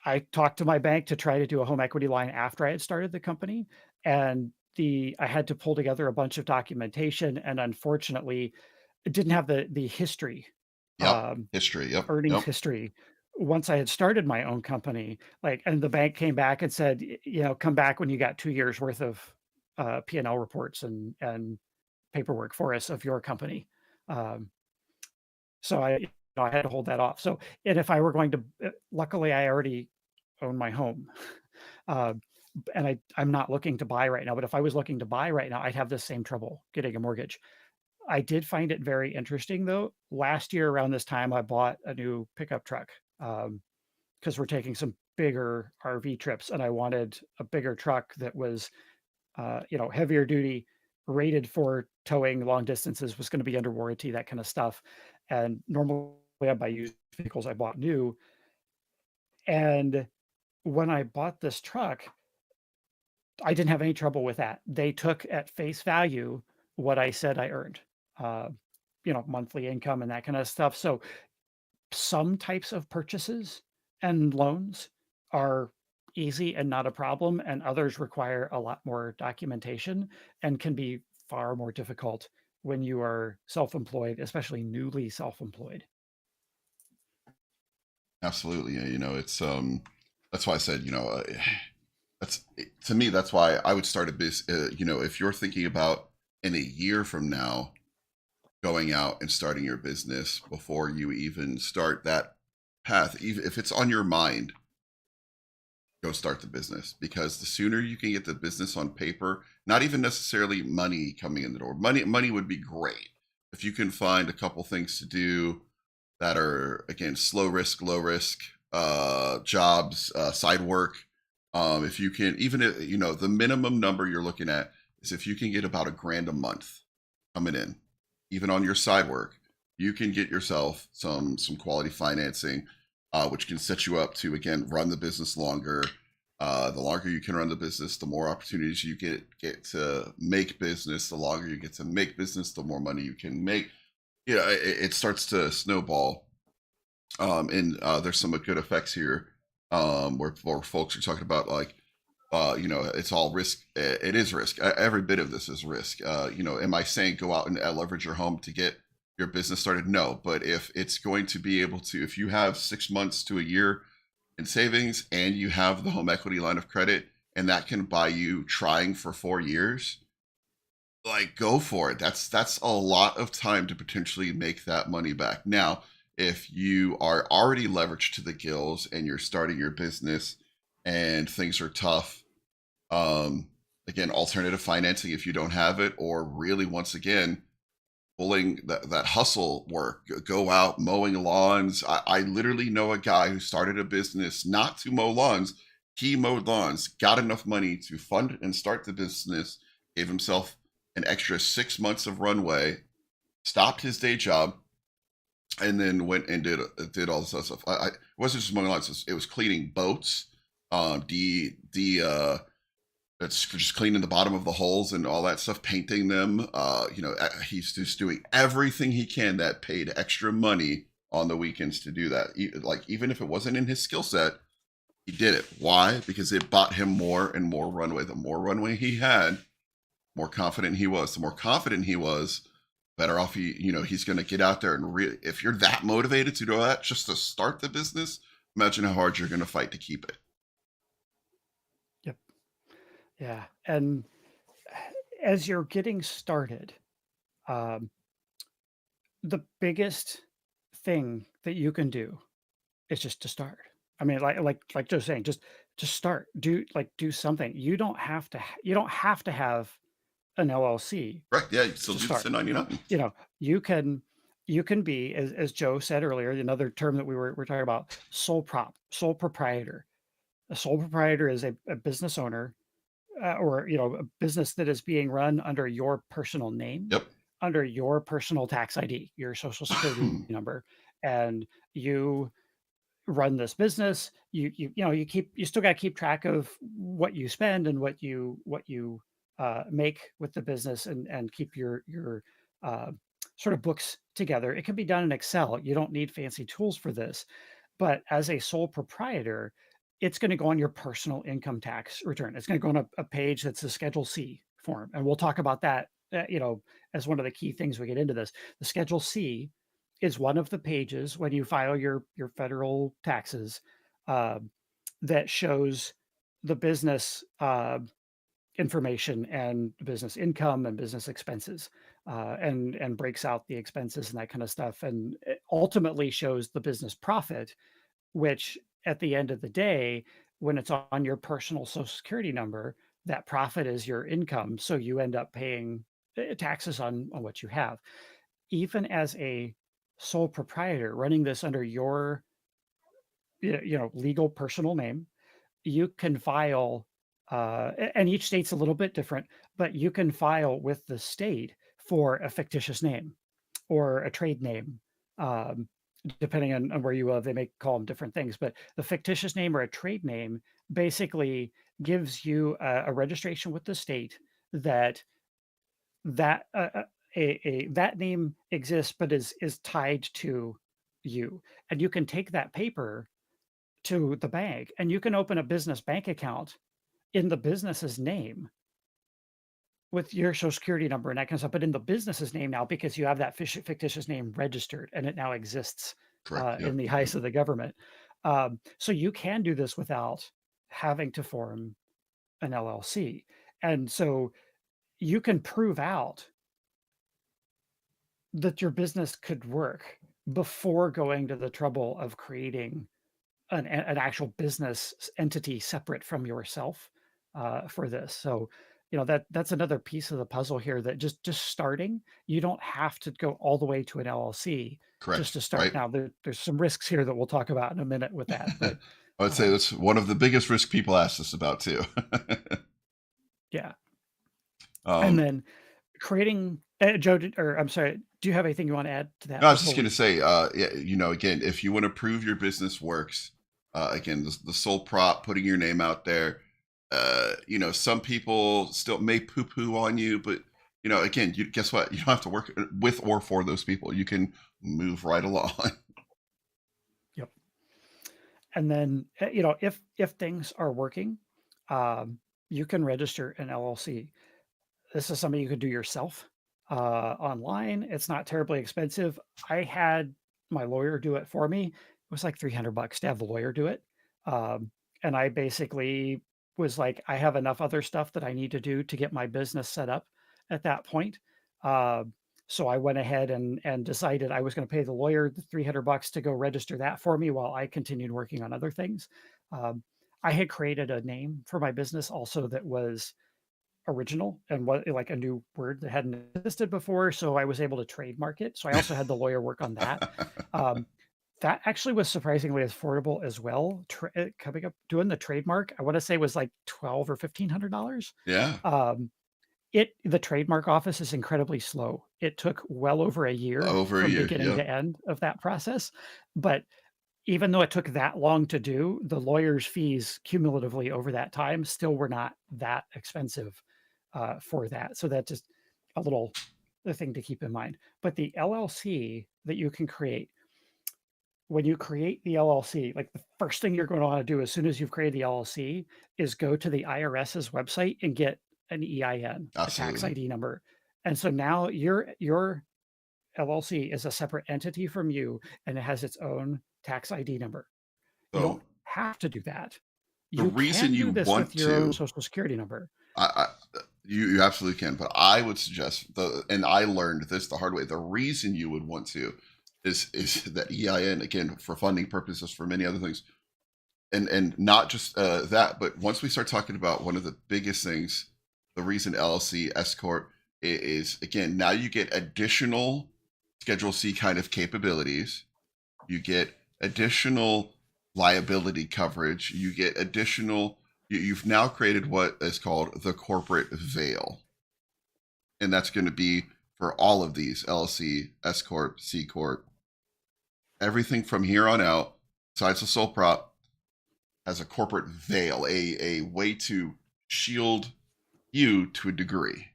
I talked to my bank to try to do a home equity line after I had started the company, and I had to pull together a bunch of documentation, and unfortunately, it didn't have the history, Yep. um, History. Yep. earnings Yep. history once I had started my own company, like, and the bank came back and said, come back when you got 2 years worth of P&L reports and paperwork for us of your company. Um, so I had to hold that off. So, and if I were going to, luckily I already own my home, uh, and I'm not looking to buy right now. But if I was looking to buy right now, I'd have the same trouble getting a mortgage. I did find it very interesting though. Last year around this time, I bought a new pickup truck because we're taking some bigger RV trips, and I wanted a bigger truck that was, heavier duty, rated for towing long distances, was going to be under warranty, that kind of stuff. And normally I buy used vehicles, I bought new. And when I bought this truck, I didn't have any trouble with that. They took at face value what I said I earned, uh, monthly income and that kind of stuff. So some types of purchases and loans are easy and not a problem, and others require a lot more documentation and can be far more difficult when you are self-employed, especially newly self-employed. Absolutely. Yeah, it's that's why I said, that's to me, that's why I would start a business. If you're thinking about in a year from now going out and starting your business before you even start that path, even if it's on your mind, go start the business, because the sooner you can get the business on paper, not even necessarily money coming in the door. Money would be great if you can find a couple things to do that are, again, slow risk, low risk jobs, side work. If you can, even if, the minimum number you're looking at is if you can get about a grand a month coming in, even on your side work, you can get yourself some quality financing, which can set you up to, again, run the business longer. The longer you can run the business, the more opportunities you get to make business. The longer you get to make business, the more money you can make. It starts to snowball. And there's some good effects here, where folks are talking about, like, it's all risk. It is risk. Every bit of this is risk. Am I saying go out and leverage your home to get your business started? No. But if it's going to be able to, if you have 6 months to a year in savings and you have the home equity line of credit, and that can buy you trying for 4 years, like, go for it. That's a lot of time to potentially make that money back. Now, if you are already leveraged to the gills and you're starting your business and things are tough, again, alternative financing if you don't have it, or really, once again, pulling that hustle work, go out mowing lawns. I literally know a guy who started a business not to mow lawns. He mowed lawns, got enough money to fund and start the business, gave himself an extra 6 months of runway, stopped his day job, and then went and did all this other stuff. It wasn't just mowing lawns; it was cleaning boats, the it's just cleaning the bottom of the holes and all that stuff, painting them. He's just doing everything he can that paid extra money on the weekends to do that. Like even if it wasn't in his skill set, he did it. Why? Because it bought him more and more runway. The more runway he had, more confident he was. The more confident he was, better off he's going to get out there and if you're that motivated to do that just to start the business, imagine how hard you're going to fight to keep it. Yep. Yeah. And as you're getting started, um, the biggest thing that you can do is just to start. I mean, like Joe's saying, just start. Do something. You don't have to have an LLC Right? Yeah, you still to do the start. 1099. You know, you can you can be, as Joe said earlier, another term that we're talking about, sole proprietor. A sole proprietor is a business owner, or a business that is being run under your personal name, Yep. under your personal tax ID, your social security number, and you run this business. You still got to keep track of what you spend and what you make with the business, and keep your uh, sort of books together. It can be done in Excel. You don't need fancy tools for this. But as a sole proprietor, it's going to go on your personal income tax return. It's going to go on a page that's a Schedule C form, and we'll talk about that. As one of the key things we get into this, the Schedule C is one of the pages when you file your federal taxes, uh, that shows the business information and business income and business expenses, and breaks out the expenses and that kind of stuff, and it ultimately shows the business profit, which at the end of the day, when it's on your personal social security number, that profit is your income. So you end up paying taxes on what you have. Even as a sole proprietor running this under your legal personal name, you can file, and each state's a little bit different, but you can file with the state for a fictitious name or a trade name. Um, Depending on where you live, they may call them different things, but the fictitious name or a trade name basically gives you a registration with the state that that that name exists, but is tied to you, and you can take that paper to the bank, and you can open a business bank account in the business's name with your social security number and that kind of stuff, but in the business's name now, because you have that fictitious name registered and it now exists Correct. in Yep. the Yep. eyes of the government. So you can do this without having to form an LLC. And so you can prove out that your business could work before going to the trouble of creating an actual business entity separate from yourself, for this. So, that's another piece of the puzzle here, that just starting, you don't have to go all the way to an LLC just Correct. to start. Right. Now, there's some risks here that we'll talk about in a minute with that, but I would say um, that's one of the biggest risks people ask us about too. yeah. And um, then creating, Joe, or I'm sorry, do you have anything you want to add to no, that I was before just going to we? say, yeah, again, if you want to prove your business works, again, the sole prop, putting your name out there, some people still may poo poo on you, but again, you guess what? You don't have to work with or for those people. You can move right along. Yep. And then, if things are working, you can register an LLC. This is something you could do yourself, online. It's not terribly expensive. I had my lawyer do it for me. It was like $300 to have the lawyer do it. And I basically was like, I have enough other stuff that I need to do to get my business set up at that point. Uh, so I went ahead and decided I was going to pay the lawyer the $300 to go register that for me while I continued working on other things. Um, I had created a name for my business also that was original and what like a new word that hadn't existed before, so I was able to trademark it. So I also had the lawyer work on that. Um, that actually was surprisingly affordable as well. Coming up doing the trademark, I want to say was like 12 or $1,500. Yeah, Um, the trademark office is incredibly slow. It took well over a year over a from year. beginning Yep. to end of that process, but even though it took that long to do, the lawyer's fees cumulatively over that time still were not that expensive, for that. So that just a little the thing to keep in mind. But the LLC that you can create, when you create the LLC, like the first thing you're going to want to do as soon as you've created the LLC is go to the IRS's website and get an EIN, a tax Absolutely. ID number. And so now your LLC is a separate entity from you and it has its own tax ID number. You So don't have to do that. the You reason can you do this with want your own to, social security number. you absolutely can, but I would suggest and I learned this the hard way. The reason you would want to is that EIN again for funding purposes for many other things, and not just that, but once we start talking about one of the biggest things, the reason LLC S corp is again now you get additional Schedule C kind of capabilities. You get additional liability coverage. You get additional. You've now created what is called the corporate veil, and that's going to be for all of these LLC, S corp, C corp, everything from here on out. Besides the sole prop, has a corporate veil, a way to shield you to a degree.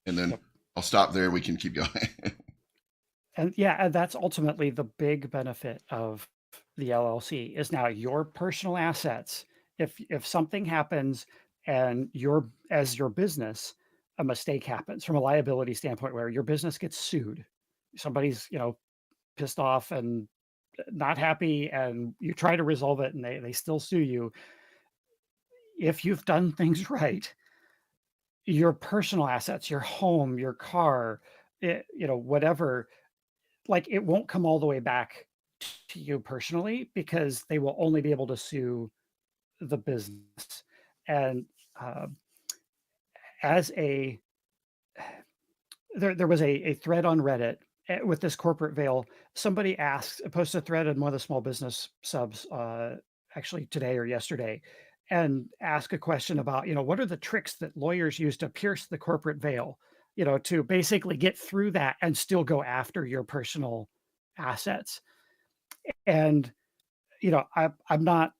And then Yep. I'll stop there. We can keep going. And yeah, and that's ultimately the big benefit of the LLC is now your personal assets. If something happens and your business, a mistake happens from a liability standpoint where your business gets sued, somebody's, pissed off and not happy and you try to resolve it and they still sue you. If you've done things right, your personal assets, your home, your car, whatever, like it won't come all the way back to you personally because they will only be able to sue the business. And uh, as a there was a thread on Reddit with this corporate veil. Somebody asked, posted a thread in one of the small business subs, actually today or yesterday, and ask a question about, what are the tricks that lawyers use to pierce the corporate veil, to basically get through that and still go after your personal assets. And, I'm not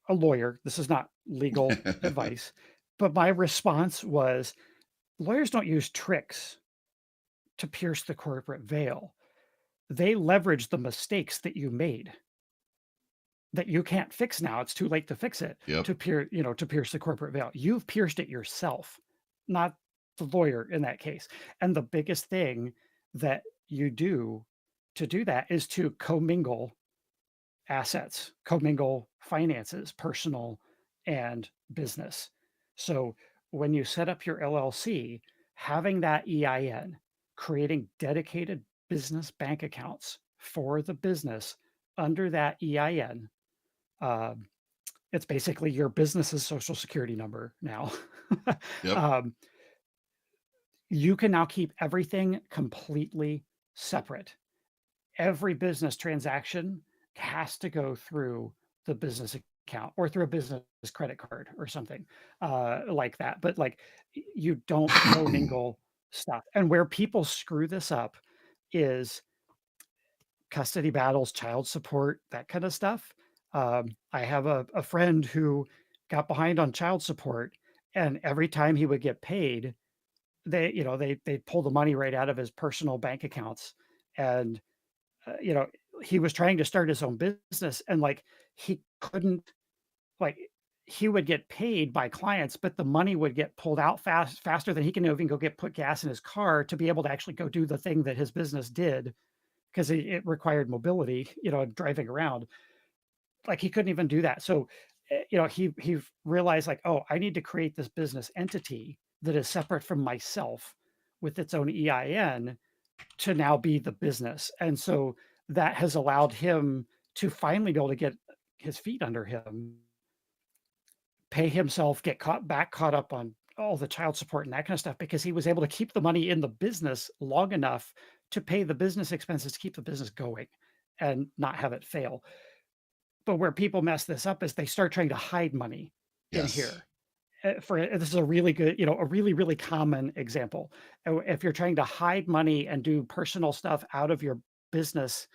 a lawyer. This is not legal advice. But my response was lawyers don't use tricks to pierce the corporate veil. They leverage the mistakes that you made that you can't fix now. It's too late to fix it Yep. to pierce the corporate veil. You've pierced it yourself, not the lawyer in that case. And the biggest thing that you do to do that is to commingle assets, commingle finances, personal and business. So when you set up your LLC, having that EIN, creating dedicated business bank accounts for the business under that EIN, um, it's basically your business's social security number now. Yep. um, you can now keep everything completely separate. Every business transaction has to go through the business account or through a business credit card or something like that. But like you don't commingle stuff. And where people screw this up is custody battles, child support, that kind of stuff. I have a friend who got behind on child support, and every time he would get paid, they pull the money right out of his personal bank accounts, and uh, you know, he was trying to start his own business and like he couldn't like he would get paid by clients, but the money would get pulled out faster than he can even go put gas in his car to be able to actually go do the thing that his business did because it required mobility, driving around. Like he couldn't even do that. So, he realized like, oh, I need to create this business entity that is separate from myself with its own EIN to now be the business. And so that has allowed him to finally be able to get his feet under him, pay himself, get caught up on all the child support and that kind of stuff because he was able to keep the money in the business long enough to pay the business expenses to keep the business going and not have it fail. But where people mess this up is they start trying to hide money in Yes. here. This is a really good, a really, really common example. If you're trying to hide money and do personal stuff out of your business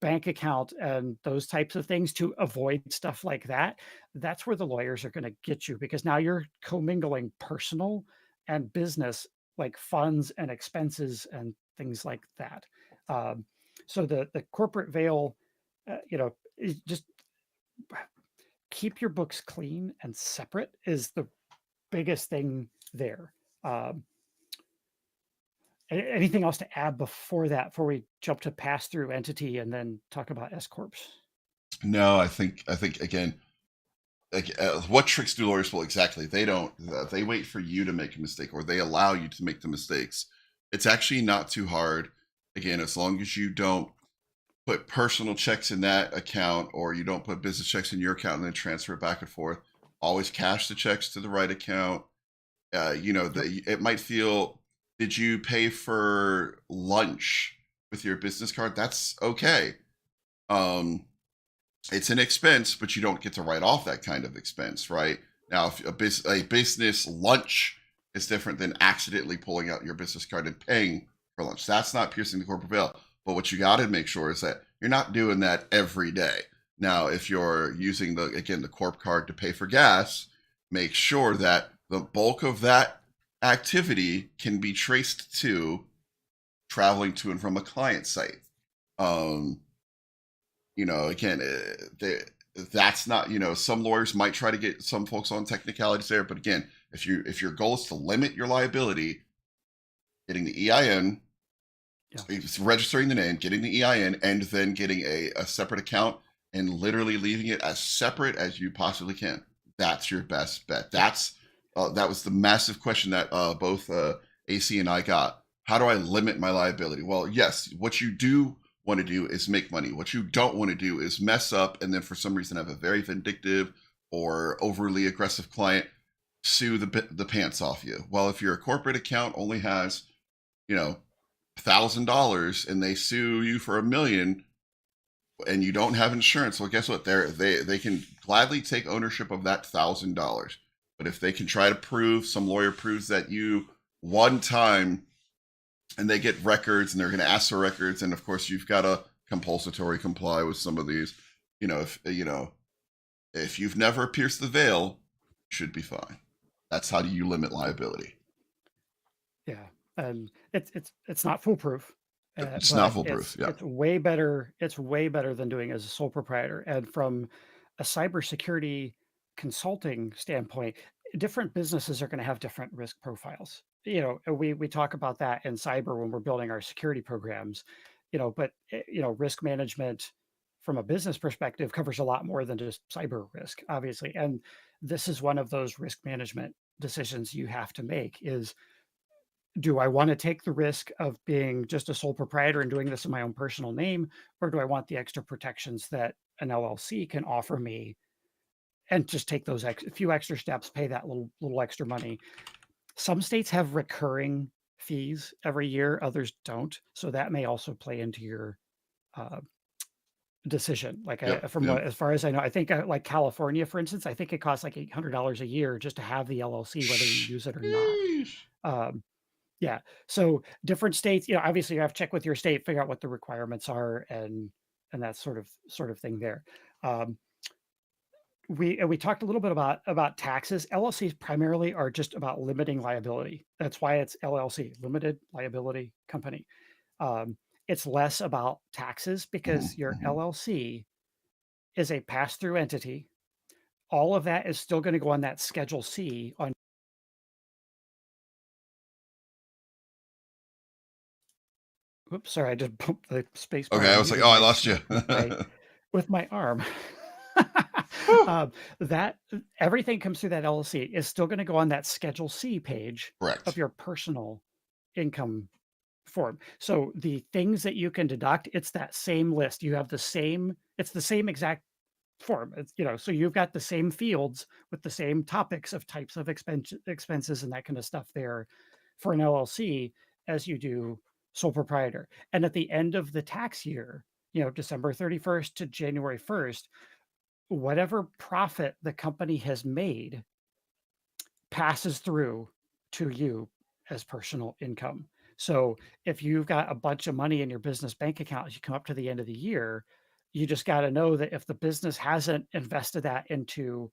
bank account and those types of things to avoid stuff like that, that's where the lawyers are gonna get you because now you're commingling personal and business, like funds and expenses and things like that. Um, so the corporate veil, is just keep your books clean and separate is the biggest thing there. Um, Anything else to add before that, before we jump to pass through entity and then talk about S corps? No, I think again, like what tricks do lawyers pull exactly? They don't. They wait for you to make a mistake, or they allow you to make the mistakes. It's actually not too hard. Again, as long as you don't put personal checks in that account, or you don't put business checks in your account and then transfer it back and forth. Always cash the checks to the right account. Yep. It might feel, did you pay for lunch with your business card? That's okay. Um, it's an expense, but you don't get to write off that kind of expense, right? Now, if a business lunch is different than accidentally pulling out your business card and paying for lunch. That's not piercing the corporate veil. But what you got to make sure is that you're not doing that every day. Now, if you're using the corp card to pay for gas, make sure that the bulk of that activity can be traced to traveling to and from a client site. Um, again, that's not, some lawyers might try to get some folks on technicalities there, but again, if your goal is to limit your liability, getting the EIN, Yeah. registering the name, getting the EIN, and then getting a separate account and literally leaving it as separate as you possibly can. That's your best bet. Yep. That was the massive question that both AC and I got. How do I limit my liability? Well, yes, what you do want to do is make money. What you don't want to do is mess up and then for some reason have a very vindictive or overly aggressive client sue the pants off you. Well, if your corporate account only has, $1,000 and they sue you for 1 million and you don't have insurance, well, guess what? They can gladly take ownership of that $1,000. But if they can try to prove, some lawyer proves that you one time, and they get records and they're going to ask for records, and of course you've got to compulsory comply with some of these. If you've never pierced the veil, you should be fine. That's how do you limit liability. Yeah, and it's not foolproof, It's not but foolproof. Yeah. it's way better. It's way better than doing as a sole proprietor. And from a cybersecurity consulting standpoint, different businesses are going to have different risk profiles. And we talk about that in cyber when we're building our security programs. But risk management from a business perspective covers a lot more than just cyber risk, obviously. And this is one of those risk management decisions you have to make is do I want to take the risk of being just a sole proprietor and doing this in my own personal name, or do I want the extra protections that an LLC can offer me and just take those a few extra steps, pay that little extra money? Some states have recurring fees every year, others don't, so that may also play into your uh, decision. Like Yep. from Yep. what, as far as I know, I think like California, for instance, I think it costs like $800 a year just to have the LLC, whether you use it or not. Sheesh. Um, Yeah. So different states, obviously you have to check with your state, figure out what the requirements are and that sort of thing there. Um, we talked a little bit about taxes. LLCs primarily are just about limiting liability. That's why it's LLC, limited liability company. Um, it's less about taxes Mhm, because your mhm. LLC is a pass-through entity. All of that is still going to go on that Schedule C on. Oops, sorry, I just bumped the space bar Okay, I and was like, muted oh, I lost you. myself with my arm. Whew. That everything comes through that LLC is still going to go on that Schedule C page of Correct. your personal income form. So the things that you can deduct, it's that same list. You have the same, it's the same exact form. It's, so you've got the same fields with the same topics of types of expenses and that kind of stuff there for an LLC as you do sole proprietor. And at the end of the tax year, December 31st to January 1st, whatever profit the company has made passes through to you as personal income. So if you've got a bunch of money in your business bank account as you come up to the end of the year, you just got to know that if the business hasn't invested that into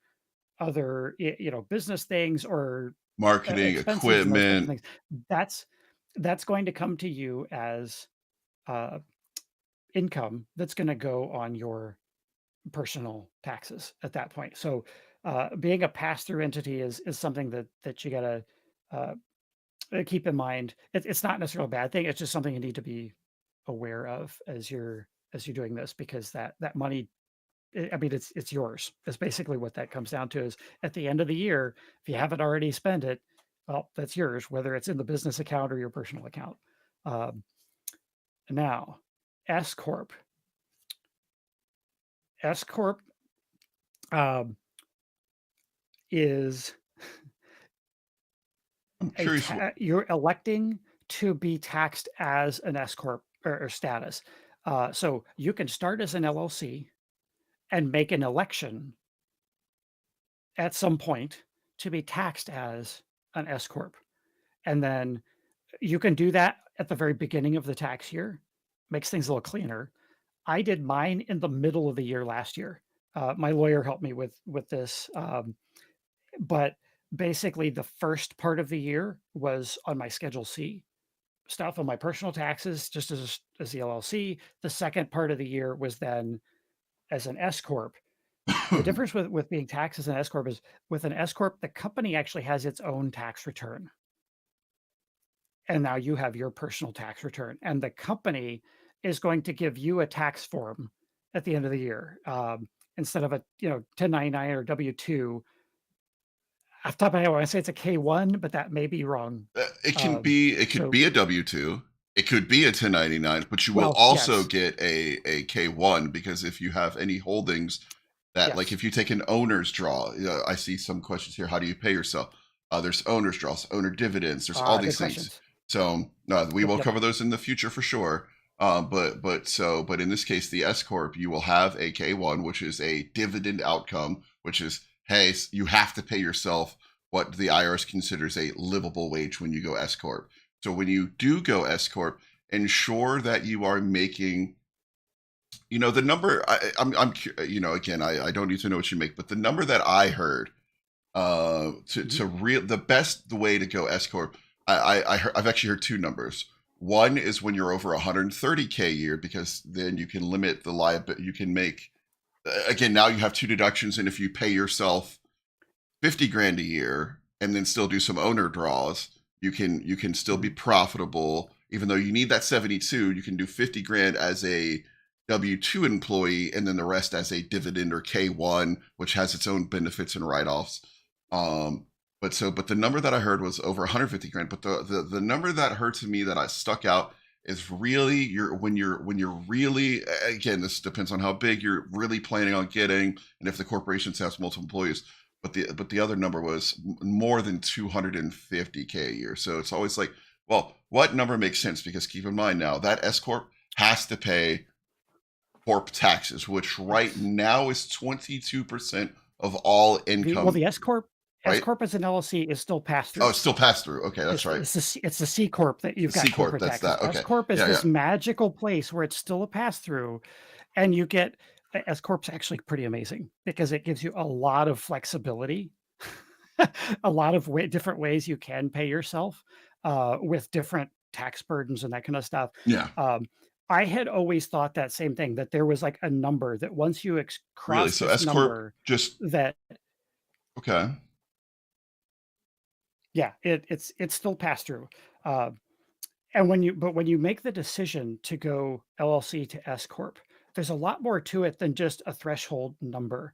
other, business things or Marketing, expenses and those types of equipment. things, that's that's going to come to you as uh, income that's going to go on your personal taxes at that point. So, being a pass-through entity is something that you gotta uh, keep in mind. It's not necessarily a bad thing. It's just something you need to be aware of as you're doing this because that money. I mean, it's yours. That's basically what that comes down to. Is at the end of the year, if you haven't already spent it, well, that's yours, whether it's in the business account or your personal account. Um, now, S corp. S corp um, is I'm curious. you're electing to be taxed as an S corp or status. So you can start as an LLC and make an election at some point to be taxed as an S corp, and then you can do that at the very beginning of the tax year. Makes things a little cleaner. I did mine in the middle of the year last year. My lawyer helped me with this, but basically the first part of the year was on my Schedule C stuff on my personal taxes, just as the LLC. The second part of the year was then as an S corp. The difference with being taxed as an S corp is with an S corp, the company actually has its own tax return, and now you have your personal tax return, and the company is going to give you a tax form at the end of the year instead of a 1099 or W-2. Off the top of my head, I want to say it's a K-1, but that may be wrong. It could So, be a W-2. It could be a 1099, but you will well, also yes, get a K-1 because if you have any holdings that, like, yes. if you take an owner's draw, I see some questions here. How do you pay yourself? There's owner's draws, owner dividends. There's all Good these things. questions. So we Yep, will yep. cover those in the future for sure. But in this case, the S corp, you will have a K-1, which is a dividend outcome, which is, hey, you have to pay yourself what the IRS considers a livable wage when you go S corp. So when you do go S corp, ensure that you are making, the number. I'm again, I don't need to know what you make, but the number that I heard, Mhm. to real the way to go S corp. I've actually heard two numbers. One is when you're over 130K a year, because then you can limit the liability. You can make, again, now you have two deductions, and if you pay yourself 50 grand a year and then still do some owner draws, you can still be Mhm. profitable. Even though you need that 72, you can do 50 grand as a W-2 employee and then the rest as a dividend or K-1, which has its own benefits and write-offs. um but the number that I heard was over 150 grand. But the number that heard to me that I stuck out is really, when you're really, again, this depends on how big you're really planning on getting and if the corporation has multiple employees. But the other number was more than 250K a year. So it's always like, well, what number makes sense? Because keep in mind now that S corp has to pay corp taxes, which right Yes. now is 22% of all The income. S Right? corp as an LLC is still pass Oh, through. it's still pass through. Okay, that's right. It's the C corp that you've got C corp. corporate That's taxes. that. S Okay. corp is Yeah, yeah. this magical place where it's still a pass through, and you get S corp's actually pretty amazing because it gives you a lot of flexibility, a lot of different ways you can pay yourself with different tax burdens and that kind of stuff. Yeah. Um, I had always thought that same thing, that there was like a number that once you Really. cross So this S corp number, just that okay. yeah, it's still pass through. Uh, And when you make the decision to go LLC to S corp, there's a lot more to it than just a threshold number,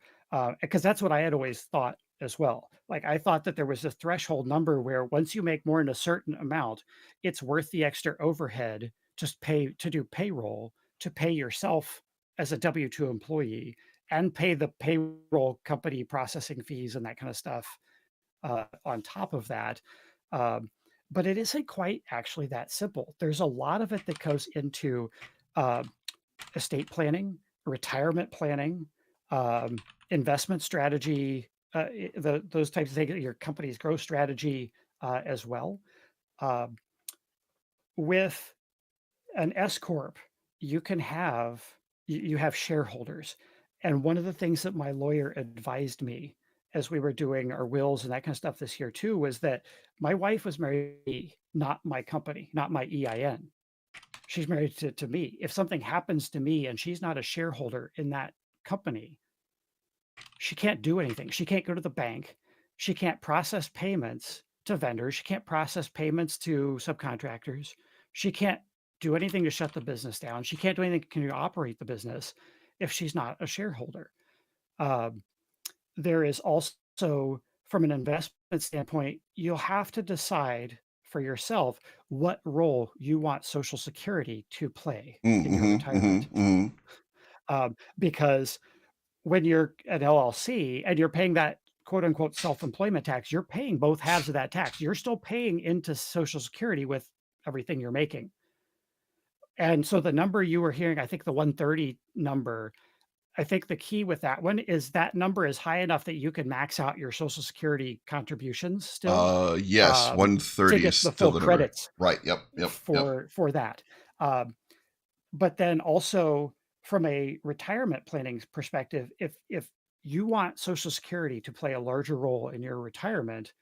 because that's what I had always thought as well. Like, I thought that there was a threshold number where once you make more than a certain amount, it's worth the extra overhead to pay to do payroll, to pay yourself as a W-2 employee, and pay the payroll company processing fees and that kind of stuff on top of that. Um, but it isn't quite actually that simple. There's a lot of it that goes into uh, estate planning, retirement planning, investment strategy, those types of things, your company's growth strategy as well. Um, with an S corp, you can have you have shareholders, and one of the things that my lawyer advised me as we were doing our wills and that kind of stuff this year too was that my wife was married to me, not my company, not my EIN. She's married to me. If something happens to me and she's not a shareholder in that company, she can't do anything. She can't go to the bank. She can't process payments to vendors. She can't process payments to subcontractors. She can't do anything to shut the business down. She can't do anything to operate the business if she's not a shareholder. Um, there is also, from an investment standpoint, you'll have to decide for yourself what role you want Social Security to play Mm, in your retirement. Because when you're an LLC and you're paying that quote unquote self-employment tax, you're paying both halves of that tax. You're still paying into Social Security with everything you're making. And so the number you were hearing, I think the 130 number, I think the key with that one is that number is high enough that you can max out your Social Security contributions still Yes, um, to 130 is get the still full the number. credits Right. Yep. Yep. Yep. for that. Um, but then also from a retirement planning perspective, if you want Social Security to play a larger role in your retirement,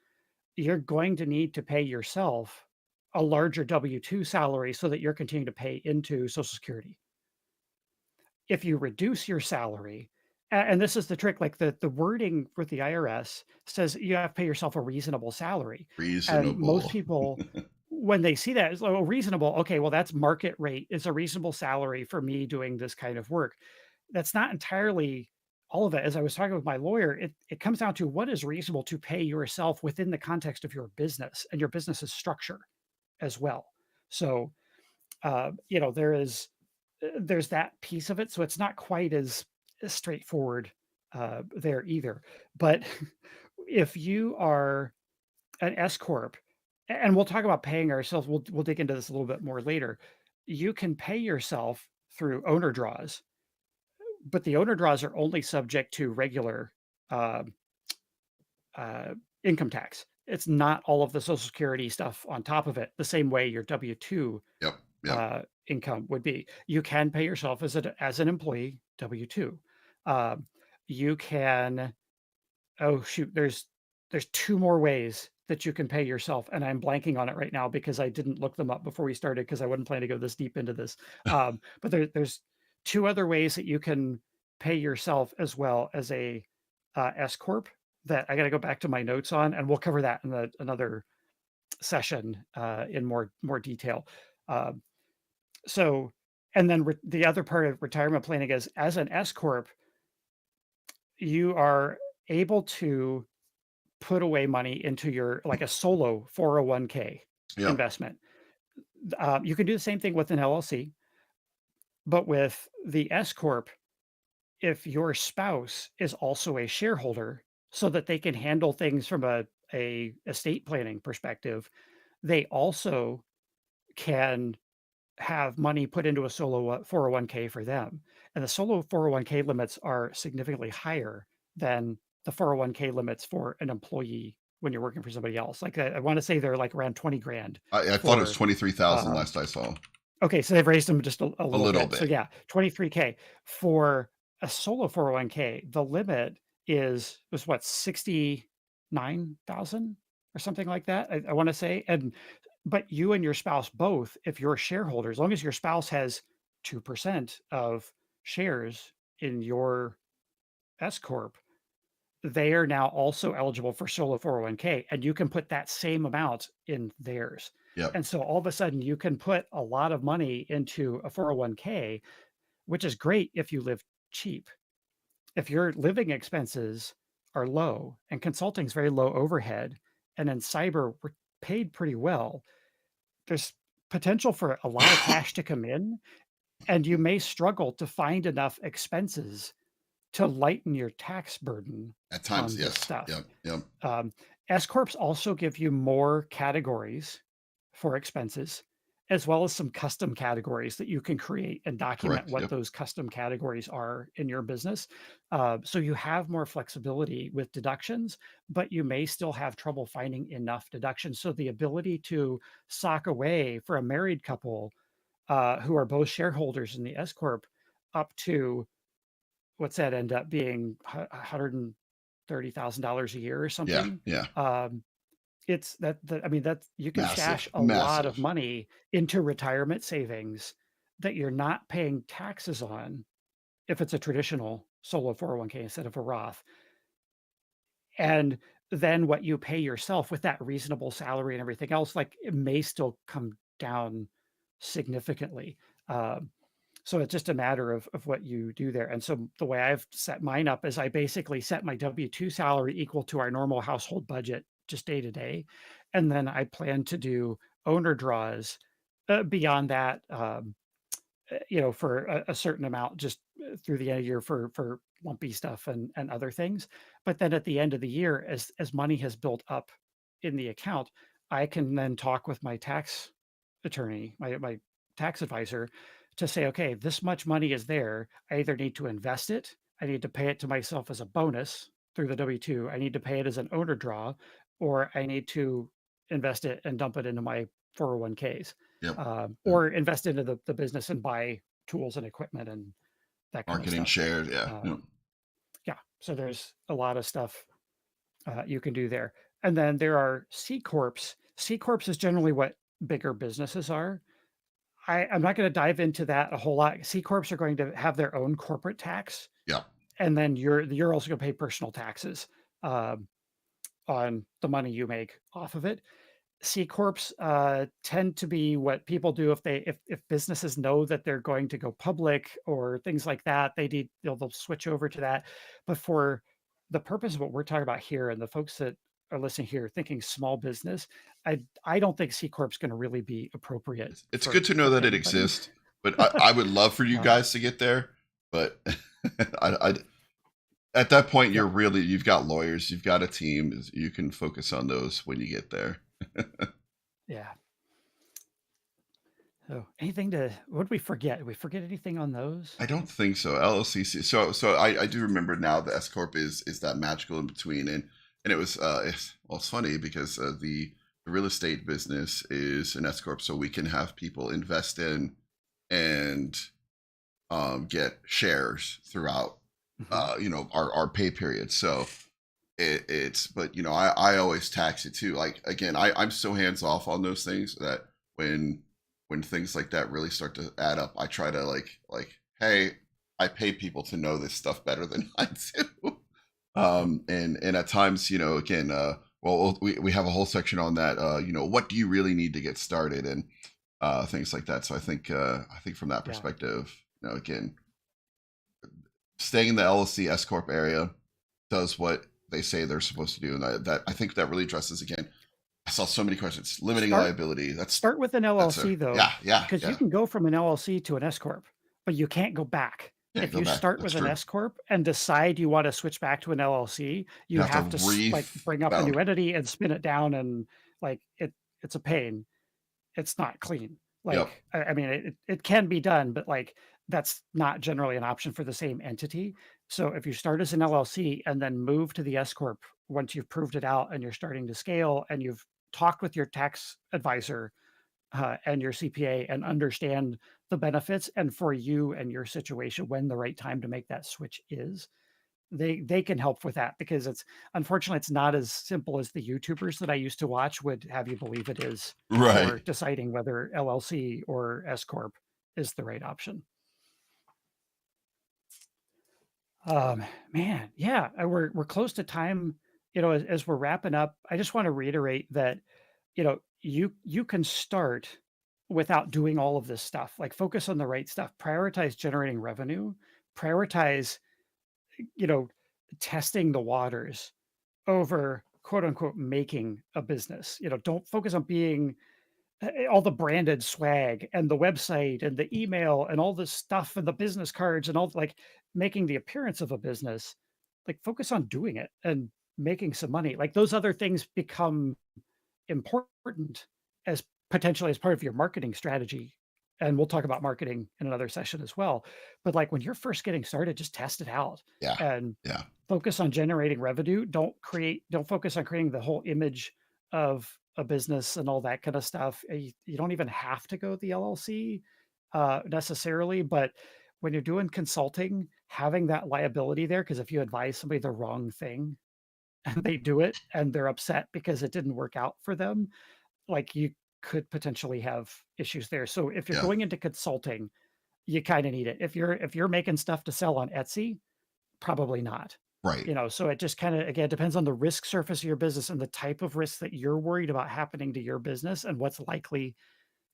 you're going to need to pay yourself a larger W-2 salary so that you're continuing to pay into Social Security. If you reduce your salary, and this is the trick, like the wording with the IRS says you have to pay yourself a reasonable salary. And most Reasonable. people, when they see that, it's like, oh, reasonable. Okay, well, that's market rate. It's a reasonable salary for me doing this kind of work. That's not entirely all of it. As I was talking with my lawyer, it comes down to what is reasonable to pay yourself within the context of your business and your business's structure as well. So there's that piece of it, so it's not quite as straightforward there either. But if you are an S corp, and we'll talk about paying ourselves, we'll dig into this a little bit more later. You can pay yourself through owner draws, but the owner draws are only subject to regular uh, uh, income tax. It's not all of the Social Security stuff on top of it, the same way your W 2 Yep. Yep. income would be. You can pay yourself as an employee W-2. Um, you can oh shoot, there's two more ways that you can pay yourself, and I'm blanking on it right now because I didn't look them up before we started because I wasn't planning to go this deep into this. But there's two other ways that you can pay yourself as well as a S corp that I got to go back to my notes on, and we'll cover that in another session in more detail. Um, so, and then the other part of retirement planning is as an S corp, you are able to put away money into your like a solo 401k Yep. investment. You can do the same thing with an LLC, but with the S corp, if your spouse is also a shareholder, so that they can handle things from a estate planning perspective, they also can have money put into a solo 401k for them. And the solo 401k limits are significantly higher than the 401k limits for an employee when you're working for somebody else. Like I want to say they're like around 20 grand I thought it was for 23,000 um, last I saw. okay, so they've raised them just a A little little bit. So bit. yeah, 23k for a solo 401k. The limit was what 69,000 or something like that. I want to say, and but you and your spouse both, if you're shareholders, as long as your spouse has 2% of shares in your S corp, they are now also eligible for solo 401k, and you can put that same amount in theirs. Yep. And so all of a sudden you can put a lot of money into a 401k, which is great if you live cheap. If your living expenses are low and consulting is very low overhead, and in cyber we're paid pretty well, there's potential for a lot of cash to come in, and you may struggle to find enough expenses to lighten your tax burden At times, on this yes. stuff. Yep. Yep. Um, S corps also give you more categories for expenses, as well as some custom categories that you can create and document Correct. what Yep. those custom categories are in your business. So you have more flexibility with deductions, but you may still have trouble finding enough deductions. So the ability to sock away for a married couple who are both shareholders in the S corp up to what's that end up being $130,000 a year or Yeah. something. Yeah. Um, it's that I mean, that's you can stash Massive. a lot of Massive. money into retirement savings that you're not paying taxes on if it's a traditional solo 401k instead of a Roth. And then what you pay yourself with that reasonable salary and everything else, like it may still come down significantly. Um, so it's just a matter of what you do there. And so the way I've set mine up is I basically set my W-2 salary equal to our normal household budget just day to day. And then I plan to do owner draws beyond that, for a certain amount just through the end of the year for lumpy stuff and other things. But then at the end of the year, as money has built up in the account, I can then talk with my tax attorney, my tax advisor, to say, okay, this much money is there. I either need to invest it, I need to pay it to myself as a bonus through the W-2, I need to pay it as an owner draw, or I need to invest it and dump it into my 401ks, Yep. Yep. or invest into the business and buy tools and equipment and that kind of Marketing stuff. shared. Yeah. Yep. Um, yeah, so there's a lot of stuff you can do there. And then there are C corps. C corps is generally what bigger businesses are. I'm not going to dive into that a whole lot. C corps are going to have their own corporate tax, Yep. and then you're also going to pay personal taxes um, on the money you make off of it. C corps tend to be what people do if businesses know that they're going to go public or things like that. They'll switch over to that. But for the purpose of what we're talking about here, and the folks that are listening here thinking small business, I don't think C corp's going to really be appropriate It's good for to know that it anybody. exists, but I would love for you um, guys to get there. But I at that point, yep, you've got lawyers, you've got a team. You can focus on those when you get there. yeah. So anything to what did we forget? Did we forget anything on those? I don't think so. LLCC. So I do remember now the S corp is that magical in between, and it was it's funny because the real estate business is an S corp, so we can have people invest in and get shares throughout Hmm. our pay period. So it's but I always tax it too. Like again, I'm so hands off on those things that when when things like that really start to add up, I try to hey, I pay people to know this stuff better than I do. Yep. And at times, again, we have a whole section on that. What do you really need to get started and things like that. So I think from that Yeah. perspective, again, staying in the LLC S corp area does what they say they're supposed to do, and I think that really addresses again. I saw so many questions. Limiting Start liability. Start with an That's a LLC though, yeah, yeah, because you yeah. can go from an LLC to an S corp, but you can't go back. Can't If go you back. start That's with an true. S corp and decide you want to switch back to an LLC, You you have to have to like bring up a refound. new entity and spin it down, and like it's a pain. It's not clean. Yep. Like I mean, it can be done, but like that's not generally an option for the same entity. So if you start as an LLC and then move to the S corp once you've proved it out and you're starting to scale and you've talked with your tax advisor and your CPA and understand the benefits and for you and your situation when the right time to make that switch is, they can help with that because it's unfortunately it's not as simple as the YouTubers that I used to watch would have you believe it is Right. for deciding whether LLC or S corp is the right option. Um, man, yeah, we're close to time. As we're wrapping up, I just want to reiterate that you can start without doing all of this stuff. Like focus on the right stuff. Prioritize generating revenue. Prioritize you know testing the waters over quote unquote making a business. Don't focus on being all the branded swag and the website and the email and all this stuff and the business cards and all like making the appearance of a business, like focus on doing it and making some money. Like those other things become important as potentially as part of your marketing strategy. And we'll talk about marketing in another session as well. But like when you're first getting started, just test it out Yeah. and Yeah. focus on generating revenue. Don't focus on creating the whole image of a business and all that kind of stuff. You don't even have to go the LLC necessarily, but when you're doing consulting, having that liability there, because if you advise somebody the wrong thing and they do it and they're upset because it didn't work out for them, like you could potentially have issues there. So if you're Yeah. going into consulting, you kind of need it. If you're making stuff to sell on Etsy, probably not. Right. So it just kind of again depends on the risk surface of your business and the type of risk that you're worried about happening to your business and what's likely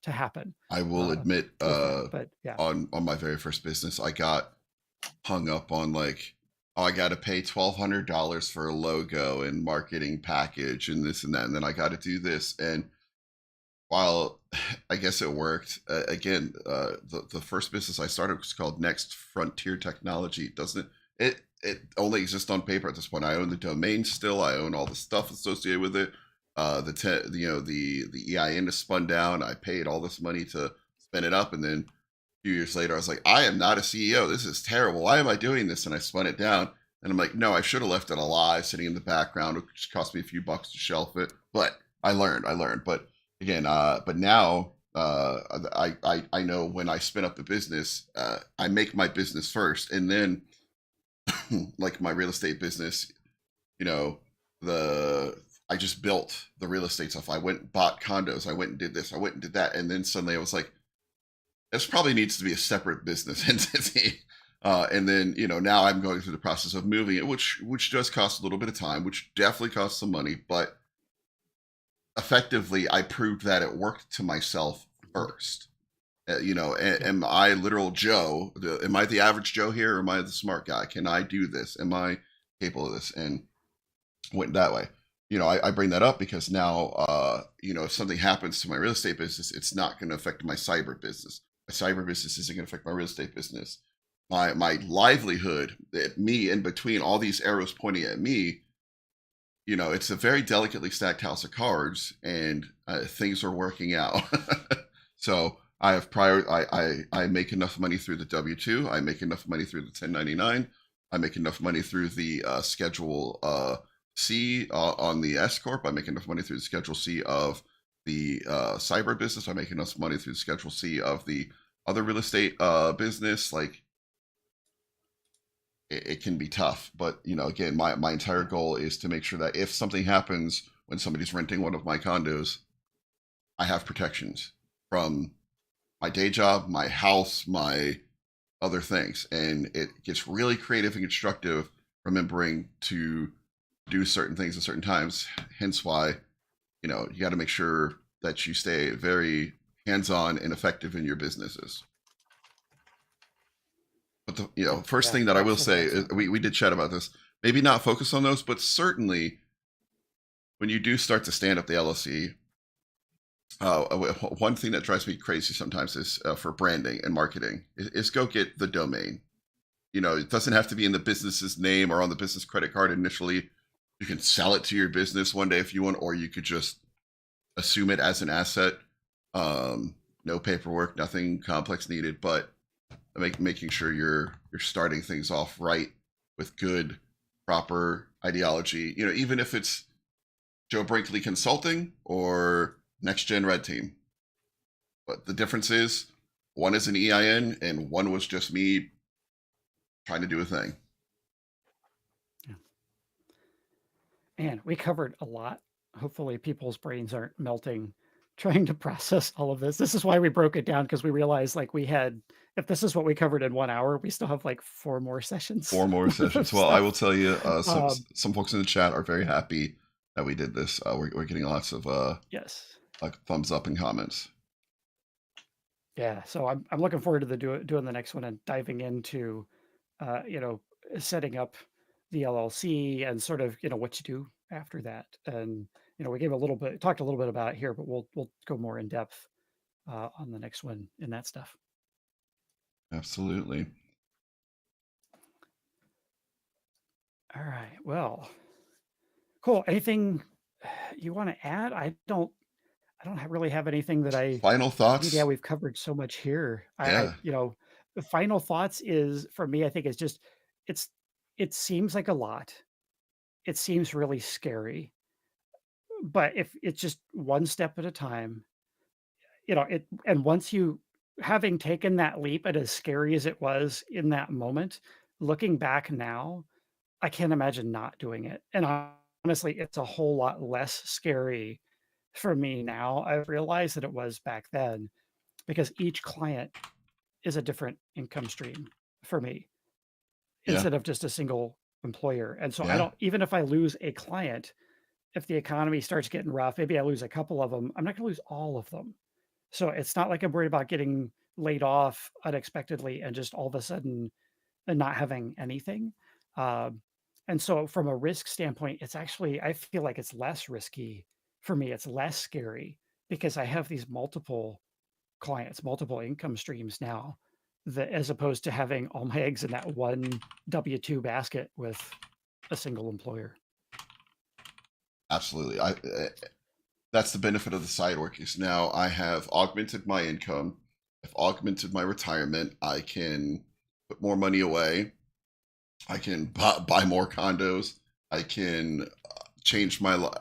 to happen I will admit, with that. But yeah, on my very first business, I got hung up on like, oh, I got to pay $1,200 for a logo and marketing package and this and that, and then I got to do this. And while I guess it worked, again, the first business I started was called Next Frontier Technology. Doesn't it only exists on paper at this point? I own the domain still. I own all the stuff associated with it. The EIN is spun down. I paid all this money to spin it up, and then few years later, I was like, I am not a CEO. This is terrible. Why am I doing this? And I spun it down. And I'm like, no, I should have left it alive, sitting in the background. It just cost me a few bucks to shelf it. But I learned. But again, but now I know when I spin up the business, I make my business first, and then like my real estate business, you know, the I just built the real estate stuff. I went and bought condos. I went and did this. I went and did that, and then suddenly I was like, this probably needs to be a separate business entity. And then now I'm going through the process of moving it, which does cost a little bit of time, which definitely costs some money, but effectively I proved that it worked to myself mhm, first. yeah, Am I literal Joe? Am I the average Joe here, or am I the smart guy? Can I do this? Am I capable of this? And went that way. I bring that up because now, if something happens to my real estate business, it's not going to affect my cyber business. My cyber business isn't going to affect my real estate business. My livelihood, me in between all these arrows pointing at me, it's a very delicately stacked house of cards, and things are working out. So I have I make enough money through the W-2. I make enough money through the 1099. I make enough money through the Schedule C on the S corp. I make enough money through the Schedule C of the cyber business. I make enough money through the Schedule C of the other real estate business. Like it can be tough, but again, my entire yeah, goal is to make sure that if something happens when somebody's renting one of my condos, I have protections from my day job, my house, my other things. And it gets really creative and constructive remembering to do certain things at certain times. Hence why, you got to make sure that you stay very hands on and effective in your businesses. But the yeah, first yeah, thing that I will absolutely. say That's is important. we did chat about this. Maybe not focus on those, but certainly when you do start to stand up the LLC, one thing that drives me crazy sometimes is for branding and marketing is go get the domain. It doesn't have to be in the business's name or on the business credit card initially. You can sell it to your business one day if you want, or you could just assume it as an asset. No paperwork, nothing complex needed, but making sure you're starting things off right with good, proper ideology. Even if it's Joe Brinkley Consulting or Next Gen Red Team, but the difference is one is an EIN and one was just me trying to do a thing. Yeah. Man, we covered a lot. Hopefully, people's brains aren't melting trying to process all of this. This is why we broke it down because we realized like if this is what we covered in 1 hour, we still have like four more sessions Four more worth of sessions. Well, I will stuff. tell you, Um, some folks in the chat are very happy that we did this. We're getting lots of yes. like thumbs up and comments. Yeah. So I'm looking forward to doing the next one and diving into uh, you know, setting up the LLC and sort of, what you do after that. And we gave a little bit, talked a little bit about it here, but we'll go more in depth on the next one in that stuff. Absolutely. All right. Well, cool. Anything you want to add? I don't really have anything that Final I think, yeah, thoughts? we've covered so much here. Yeah. The final thoughts is for me, I think it's just, it's, it seems like a lot. It seems really scary, but if it's just one step at a time, and once you, having taken that leap, and as scary as it was in that moment, looking back now, I can't imagine not doing it. And honestly, it's a whole lot less scary for me now. I realize that it was back then because each client is a different income stream for me Yeah. instead of just a single employer. And so I Yeah. don't, even if I lose a client, if the economy starts getting rough, maybe I lose a couple of them, I'm not going to lose all of them. So it's not like I'm worried about getting laid off unexpectedly and just all of a sudden and not having anything. Um, and so from a risk standpoint, it's actually, I feel like it's less risky for me. It's less scary because I have these multiple clients, multiple income streams now, that as opposed to having all my eggs in that one W-2 basket with a single employer. Absolutely. That's the benefit of the side work is now I have augmented my income. I've augmented my retirement. I can put more money away. I can buy more condos. I can change my life.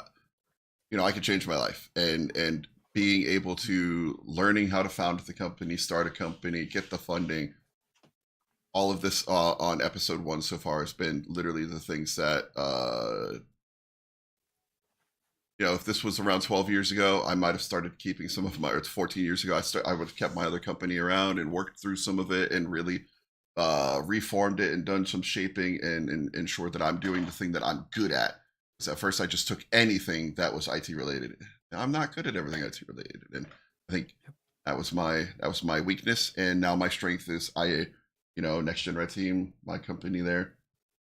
I can change my life, and being able to learning how to found the company, start a company, get the funding. All of this on episode 1 so far has been literally the things that if this was around 12 years ago, I might have started keeping some of my, or it's 14 years ago, I would have kept my other company around and worked through some of it and really reformed it and done some shaping and ensured that I'm doing the thing that I'm good at. Because at first I just took anything that was IT related. I'm not good at everything IT related. And I think that was my weakness. And now my strength is Next Gen Red Team, my company there.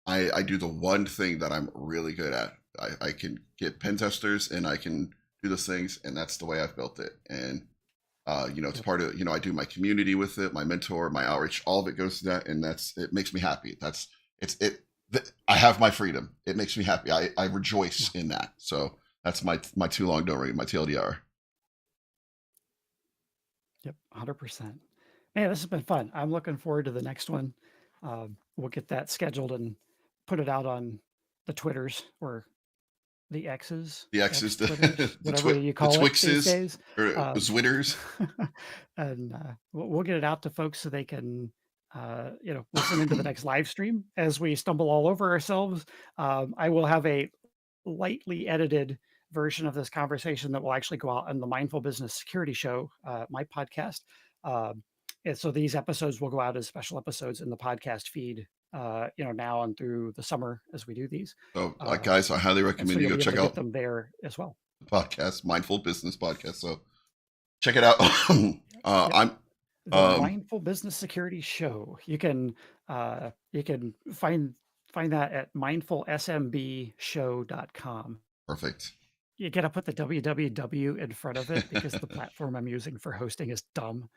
I do the one thing that I'm really good at. I can get pen testers and I can do those things, and that's the way I've built it. And it's Yep. part of I do my community with it, my mentor, my outreach, all of it goes to that, and it makes me happy. I have my freedom. It makes me happy. I Yeah. rejoice in that. So that's my too long don't read, my TLDR. Yep. 100%. Man, this has been fun. I'm looking forward to the next one. We'll get that scheduled and put it out on the Twitters or the X's, The X X's, Twitters, whatever you the call it these Twixes days. or Um, Zwitters. and we'll get it out to folks so they can, listen into the next live stream as we stumble all over ourselves. I will have a lightly edited version of this conversation that will actually go out on the Mindful Business Security Show, my podcast. Um, and so these episodes will go out as special episodes in the podcast feed, now and through the summer as we do these. So, Uh, guys, I highly and so recommend you you'll go be able check to get out them there as well. the podcast, Mindful Business Podcast. So check it out. Yep. I'm The um Mindful Business Security Show. You can find that at mindfulsmbshow.com. perfect. You gotta put the www in front of it because the platform I'm using for hosting is dumb,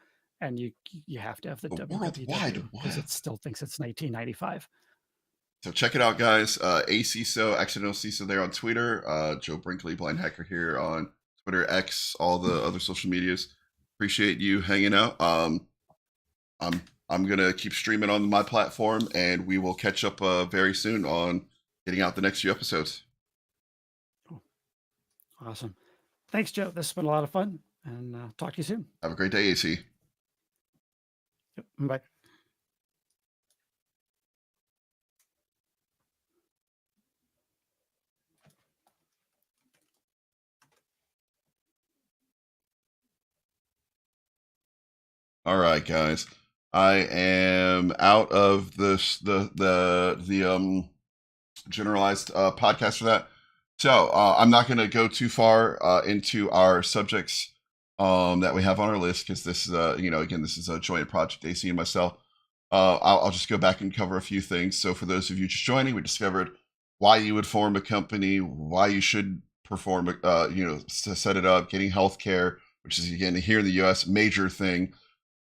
and you have to have the The World Wide www because it Web. still thinks it's 1995. So check it out, guys. ACISO, Accidental CISO there on Twitter. Joe Brinkley, Blind Hacker here on Twitter, X, all the other social medias. Appreciate you hanging out. I'm I'm gonna keep streaming on my platform, and we will catch up very soon on getting out the next few episodes. Cool. Awesome. Thanks, Joe. This has been a lot of fun, and talk to you soon. Have a great day, AC. Yep. Bye. All right, guys. I am out of the generalized podcast for that. So I'm not going to go too far into our subjects that we have on our list because this is again this is a joint project, AC and myself. I'll just go back and cover a few things. So for those of you just joining, we discovered why you would form a company, why you should perform, to set it up, getting healthcare, which is again here in the U.S. major thing,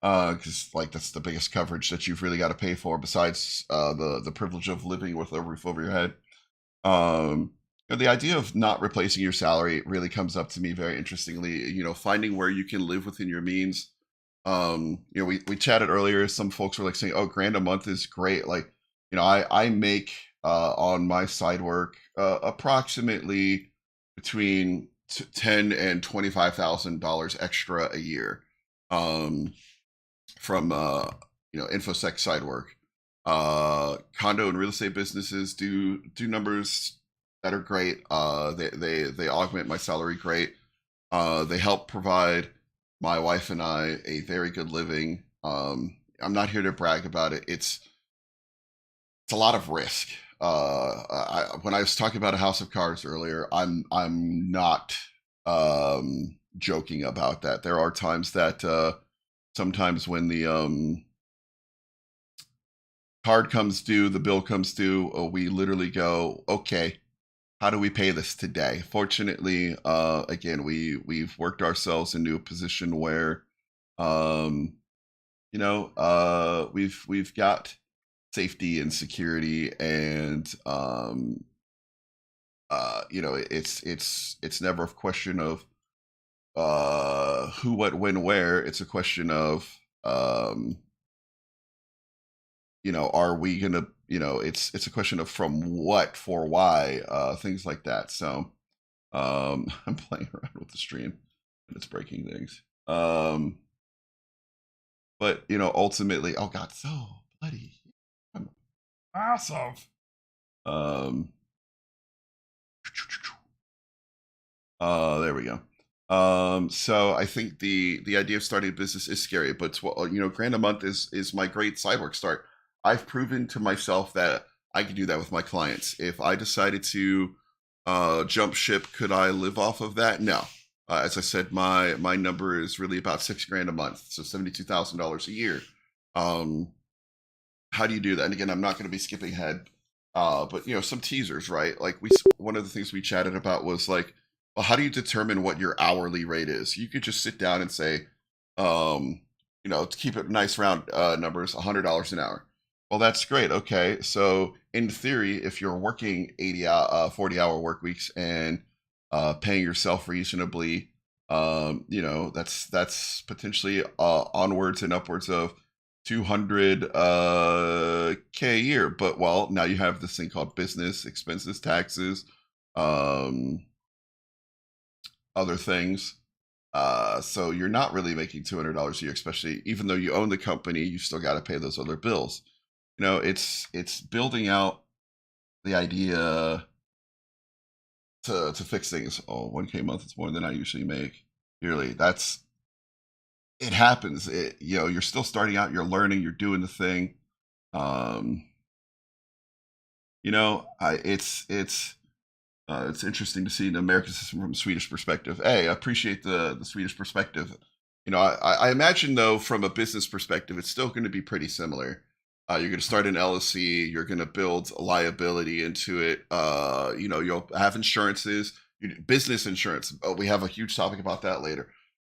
because like that's the biggest coverage that you've really got to pay for besides the privilege of living with a roof over your head. The idea of not replacing your salary really comes up to me very interestingly. Finding where you can live within your means. We chatted earlier. Some folks were like saying, "Oh, grand a month is great." Like, I make on my side work approximately between 10 and $25,000 extra a year. Um, from infosec side work. Condo and real estate businesses do numbers that are great. They augment my salary great. They help provide my wife and I a very good living. I'm not here to brag about it. It's a lot of risk. When I was talking about a house of cards earlier, I'm not joking about that. There are times that sometimes when the card comes due, the bill comes due, we literally go, okay, how do we pay this today? Fortunately, again, we've worked ourselves into a position where, um, we've got safety and security, and it's never a question of who, what, when, where. It's a question of um, are we gonna, it's a question of from what, for why, things like that. So I'm playing around with the stream and it's breaking things. But ultimately, oh god, so bloody massive. Um there we go. So I think the idea of starting a business is scary, but grand a month is my great side work start. I've proven to myself that I can do that with my clients. If I decided to jump ship, could I live off of that? No. As I said, my number is really about 6 grand a month, so $72,000 a year. Um, how do you do that? And again, I'm not going to be skipping ahead, but some teasers, right? Like one of the things we chatted about was like, well, how do you determine what your hourly rate is? You could just sit down and say, to keep it nice round numbers, $100 an hour. Well, that's great. Okay, so in theory, if you're working 40-hour work weeks and paying yourself reasonably, that's potentially onwards and upwards of 200 k a year. But well, now you have this thing called business expenses, taxes, um other things. So you're not really making $200 a year, especially even though you own the company, you still got to pay those other bills. It's building out the idea to fix things. Oh, 1K a month is more than I usually make yearly. It happens. You're still starting out, you're learning, you're doing the thing. Um, it's interesting to see an American system from a Swedish perspective. Hey, I appreciate the Swedish perspective. I imagine though, from a business perspective, it's still going to be pretty similar. You're going to start an LLC. You're going to build a liability into it. You'll have insurances, business insurance. Oh, we have a huge topic about that later.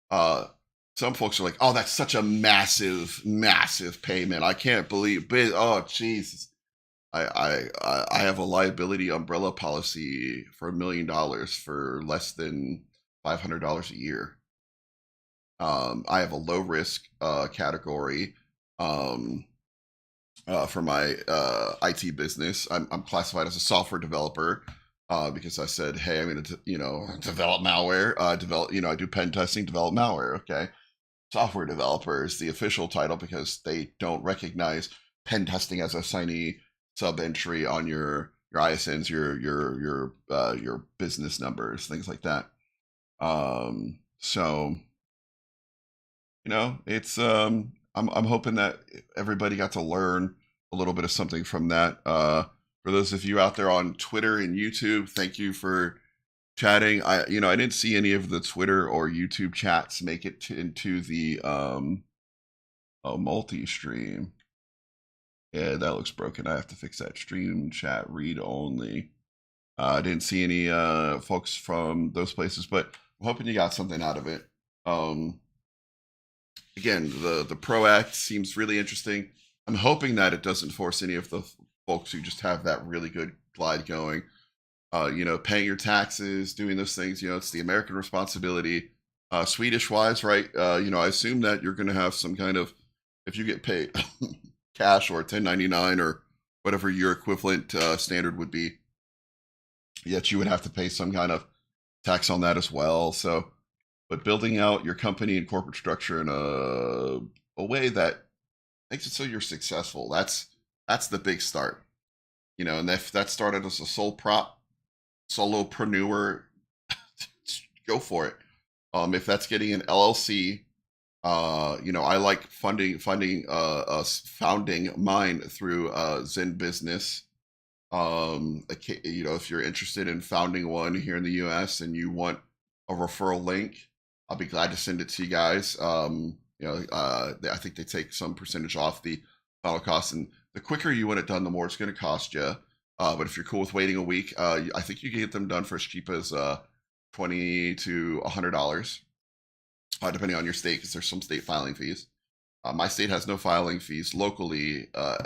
Uh, some folks are like, "Oh, that's such a massive, massive payment. I can't believe." Oh, Jesus. I have a liability umbrella policy for $1 million for less than $500 a year. I have a low risk category um, for my IT business. I'm classified as a software developer because I said, hey, I'm going to develop malware. I do pen testing, develop malware. Okay, software developer is the official title because they don't recognize pen testing as a assignee sub entry on your ISNs, your business numbers, things like that. So it's I'm hoping that everybody got to learn a little bit of something from that. For those of you out there on Twitter and YouTube, thank you for chatting. I didn't see any of the Twitter or YouTube chats make it into the multi-stream. Yeah, that looks broken. I have to fix that. Stream chat read only. I didn't see any folks from those places, but I'm hoping you got something out of it. Um, Again, the Pro Act seems really interesting. I'm hoping that it doesn't force any of the folks who just have that really good glide going. Paying your taxes, doing those things. It's the American responsibility. Swedish wise, right? I assume that you're going to have some kind of, if you get paid cash or 1099 or whatever your equivalent standard would be, yet you would have to pay some kind of tax on that as well. So, but building out your company and corporate structure in a way that makes it so you're successful. That's the big start. And if that started as a solopreneur, go for it. If that's getting an LLC, I like founding mine through Zen Business. If you're interested in founding one here in the US and you want a referral link, I'll be glad to send it to you guys. I think they take some percentage off the final cost, and the quicker you want it done, the more it's going to cost you. But if you're cool with waiting a week, I think you can get them done for as cheap as $20 to $100, depending on your state, because there's some state filing fees. My state has no filing fees. Locally, I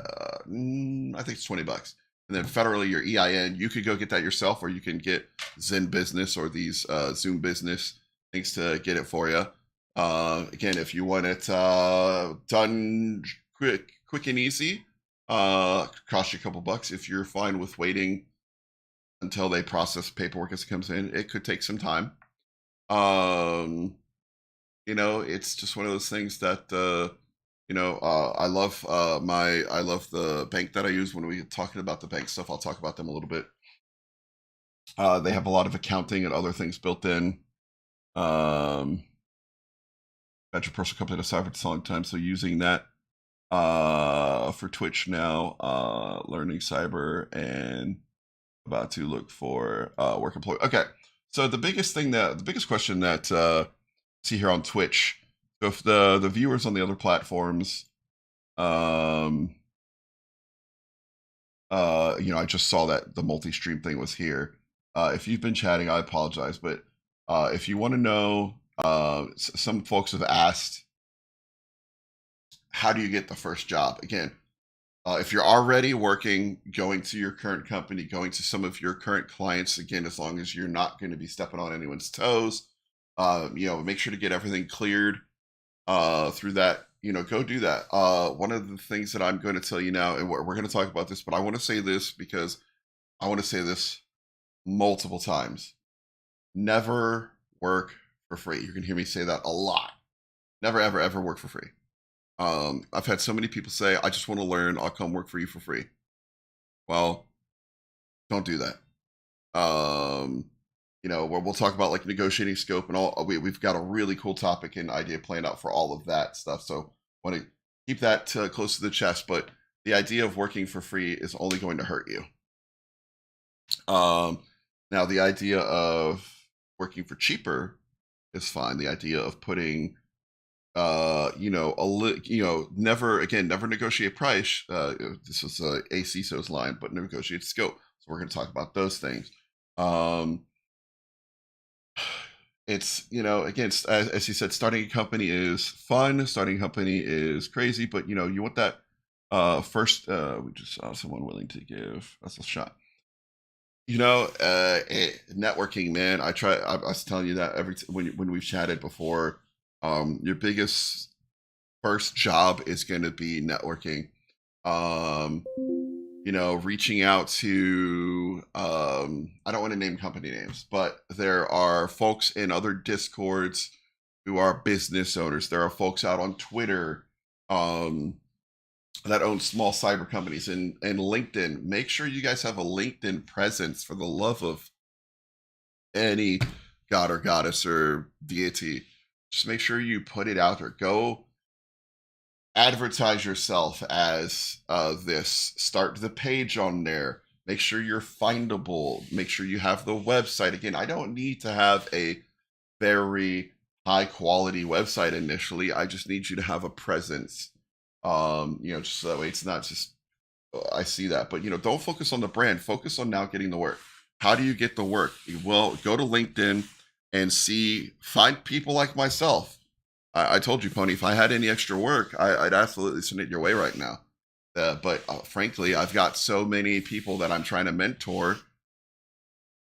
think it's $20. And then federally, your EIN, you could go get that yourself, or you can get Zen Business or these Zoom Business things to get it for you. Again, if you want it done quick and easy, cost you a couple bucks. If you're fine with waiting until they process paperwork as it comes in, it could take some time. It's just one of those things that I love the bank that I use. When we talking about the bank stuff, I'll talk about them a little bit. They have a lot of accounting and other things built in. Got your personal company to cyber for a long time, so using that for Twitch now, learning cyber and about to look for work employee. Okay, so the biggest question that see here on Twitch. So if the viewers on the other platforms, I just saw that the multi-stream thing was here. If you've been chatting, I apologize, but if you want to know, some folks have asked, how do you get the first job? Again, if you're already working, going to your current company, going to some of your current clients, again, as long as you're not going to be stepping on anyone's toes, make sure to get everything cleared through that. Go do that. One of the things that I'm going to tell you now, and we're going to talk about this, but I want to say this because I want to say this multiple times. Never work for free. You can hear me say that a lot. Never, ever, ever work for free. I've had so many people say, I just want to learn, I'll come work for you for free. Well, don't do that. We'll talk about like negotiating scope and all. We've got a really cool topic and idea planned out for all of that stuff. So want to keep that close to the chest. But the idea of working for free is only going to hurt you. Now the idea of working for cheaper is fine. The idea of putting, never negotiate price. This is a CISO's line, but negotiate scope. So we're going to talk about those things. It's, again, as you said, starting a company is fun. Starting a company is crazy, but you want that first. We just saw someone willing to give us a shot. Networking, man. I was telling you that when we've chatted before. Your biggest first job is going to be networking. Reaching out to, I don't want to name company names, but there are folks in other discords who are business owners. There are folks out on Twitter that own small cyber companies, and LinkedIn. Make sure you guys have a LinkedIn presence, for the love of any god or goddess or deity. Just make sure you put it out there. Go advertise yourself as this. Start the page on there. Make sure you're findable. Make sure you have the website. Again, I don't need to have a very high quality website initially. I just need you to have a presence. Just so that way it's not just, I see that. But don't focus on the brand. Focus on now getting the work. How do you get the work? Well, go to LinkedIn and find people like myself. I told you, Pony, if I had any extra work, I'd absolutely send it your way right now. But frankly, I've got so many people that I'm trying to mentor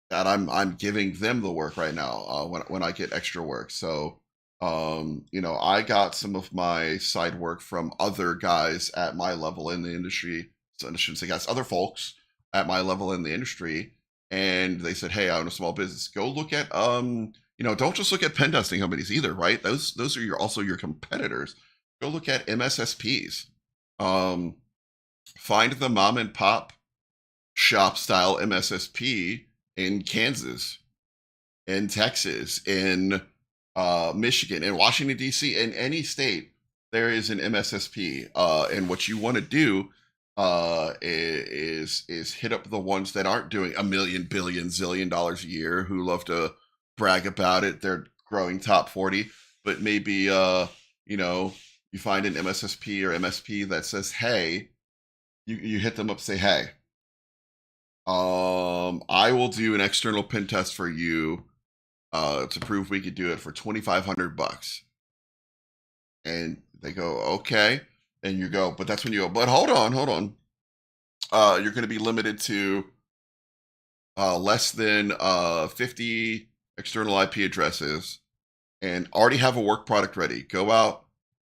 that I'm giving them the work right now when I get extra work. So I got some of my side work from other guys at my level in the industry. So I shouldn't say guys, other folks at my level in the industry, and they said, "Hey, I own a small business. Go look at don't just look at pen testing companies either, right? Those are also your competitors. Go look at MSSPs. Um, find the mom and pop shop style MSSP in Kansas, in Texas, in Michigan, in Washington D.C., in any state. There is an MSSP, and what you want to do is hit up the ones that aren't doing a million, billion, zillion dollars a year, who love to brag about it. They're growing top 40, but maybe you find an MSSP or MSP that says, "Hey," you hit them up, say, "Hey, I will do an external pen test for you to prove we could do it for $2,500." And they go, "Okay." And you go, but that's when you go, "But hold on. You're going to be limited to less than 50 external IP addresses and already have a work product ready. Go out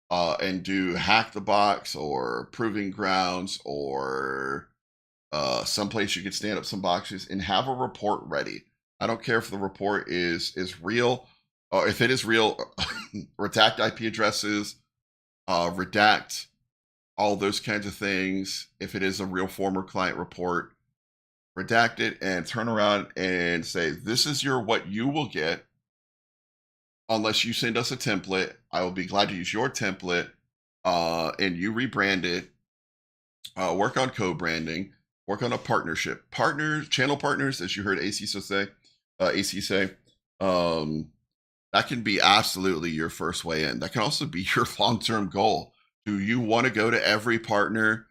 and do Hack the Box or Proving Grounds or someplace you could stand up some boxes and have a report ready. I don't care if the report is real, or if it is real, redact IP addresses, redact all those kinds of things. If it is a real former client report, redact it and turn around and say, this is what you will get unless you send us a template. I will be glad to use your template, and you rebrand it, work on co-branding, work on a partnership. Partners, channel partners, as you heard AC say, um, that can be absolutely your first way in. That can also be your long-term goal. Do you want to go to every partner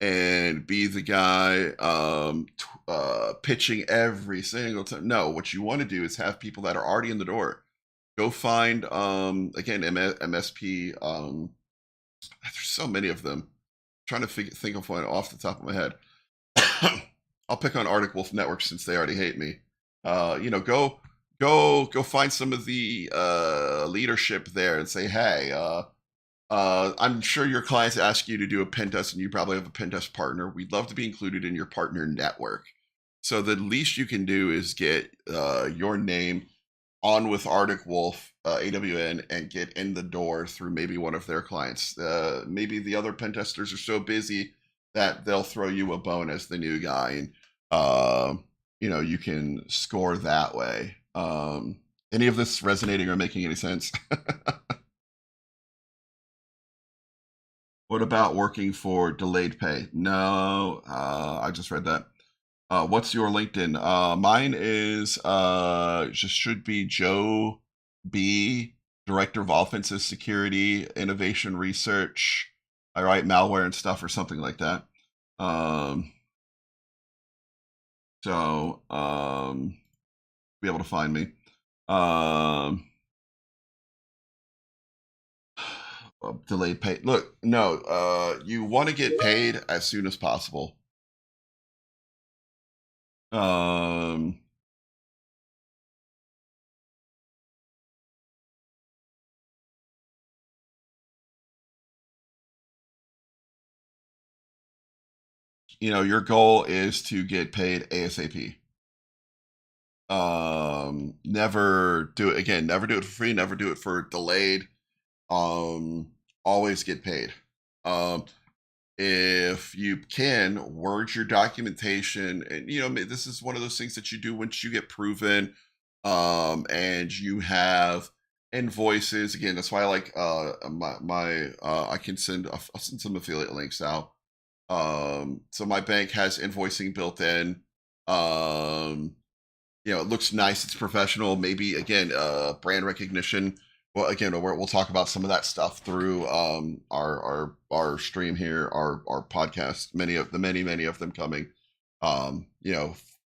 and be the guy pitching every single time? No, what you want to do is have people that are already in the door. Go find again MSP. There's so many of them. Trying to think of one off the top of my head. I'll pick on Arctic Wolf Network since they already hate me. Go find some of the leadership there and say, "Hey, I'm sure your clients ask you to do a pen test, and you probably have a pen test partner. We'd love to be included in your partner network." So the least you can do is get your name on with Arctic Wolf, AWN, and get in the door through maybe one of their clients. Maybe the other pen testers are so busy that they'll throw you a bone as the new guy, and you can score that way. Any of this resonating or making any sense? What about working for delayed pay? No, I just read that. What's your LinkedIn? Mine is just should be Joe B, Director of Offensive Security, Innovation Research. I write malware and stuff or something like that. Um, so be able to find me. Delayed pay. Look, no, you want to get paid as soon as possible. Um, your goal is to get paid ASAP. Never do it again. Never do it for free. Never do it for delayed. Always get paid. Um, if you can, word your documentation, and this is one of those things that you do once you get proven, and you have invoices. Again, that's why I like my I can I'll send some affiliate links out. So my bank has invoicing built in. Um, it looks nice, it's professional. Maybe again, brand recognition. Well, again, we'll talk about some of that stuff through our stream here, our podcast. Many of them coming.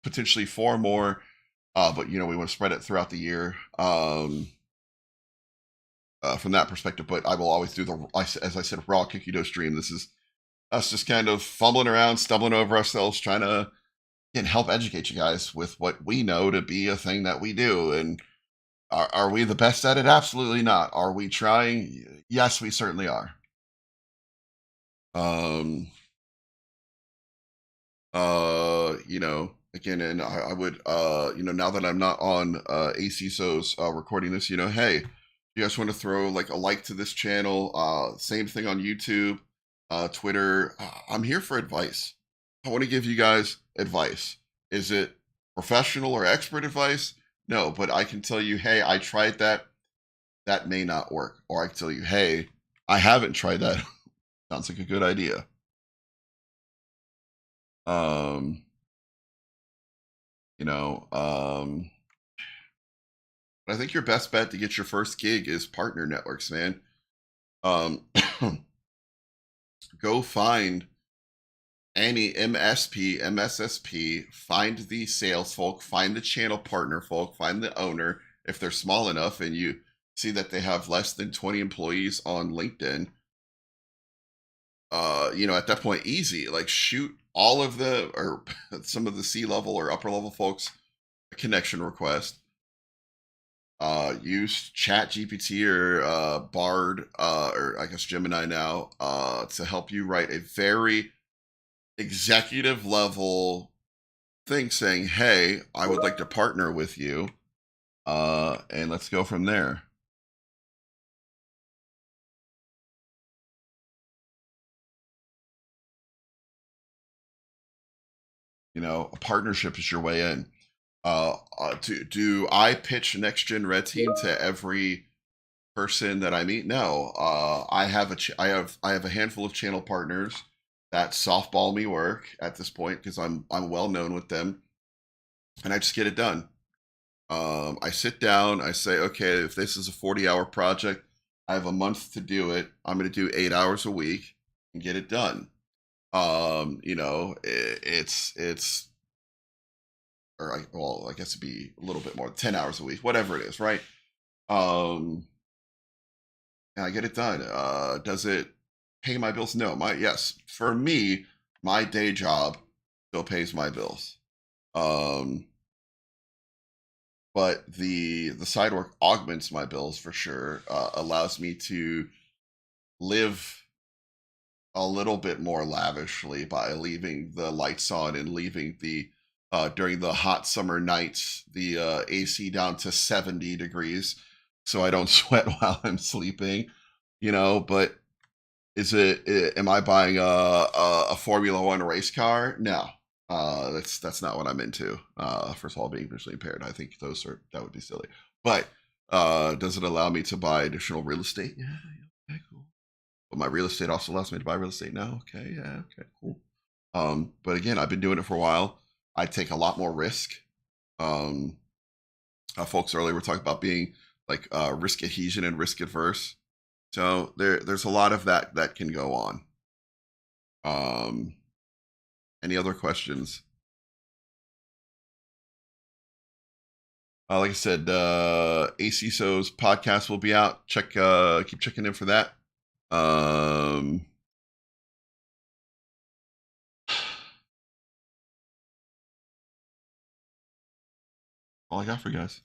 potentially 4 more, but you know we want to spread it throughout the year. From that perspective, but I will always do as I said, raw Kikido stream. This is us just kind of fumbling around, stumbling over ourselves, trying to and help educate you guys with what we know to be a thing that we do. And are we the best at it? Absolutely not. Are we trying? Yes, we certainly are. Um, you know, again, and I would, you know, now that I'm not on ACSO's recording this, you know, hey, you guys want to throw like a like to this channel? Same thing on YouTube, Twitter. I'm here for advice. I want to give you guys advice. Is it professional or expert advice? No, but I can tell you, hey, I tried that. That may not work. Or I can tell you, hey, I haven't tried that. Sounds like a good idea. Um, you know, I think your best bet to get your first gig is partner networks, man. Um, go find any MSP, MSSP, find the sales folk, find the channel partner folk, find the owner. If they're small enough and you see that they have less than 20 employees on LinkedIn, you know, at that point, easy. Like shoot all of the or some of the C-level or upper level folks a connection request. Use Chat GPT or Bard, or I guess Gemini now, to help you write a very executive level thing saying, hey, I would like to partner with you. And let's go from there. You know, a partnership is your way in. Do I pitch next gen red team to every person that I meet? No. I have a handful of channel partners that softball me work at this point because I'm well known with them, and I just get it done. I sit down, I say, okay, if this is a 40-hour project, I have a month to do it. I'm going to do 8 hours a week and get it done. You know, it's or well, I guess it'd be a little bit more, 10 hours a week, whatever it is, right? Um, and I get it done. Does it pay my bills? No, yes. For me, my day job still pays my bills. Um, but the side work augments my bills for sure. Allows me to live a little bit more lavishly by leaving the lights on and leaving the during the hot summer nights the AC down to 70 degrees so I don't sweat while I'm sleeping. You know, but am I buying a Formula One race car? No. That's not what I'm into. First of all, being visually impaired, I think that would be silly. But does it allow me to buy additional real estate? Yeah, yeah, okay, cool. But my real estate also allows me to buy real estate now. Okay, yeah, okay, cool. But again, I've been doing it for a while. I take a lot more risk. Um, folks earlier were talking about being like risk adhesion and risk adverse. So there's a lot of that can go on. Um, any other questions? Like I said, ACSO's podcast will be out. Keep checking in for that. Um, all I got for you guys.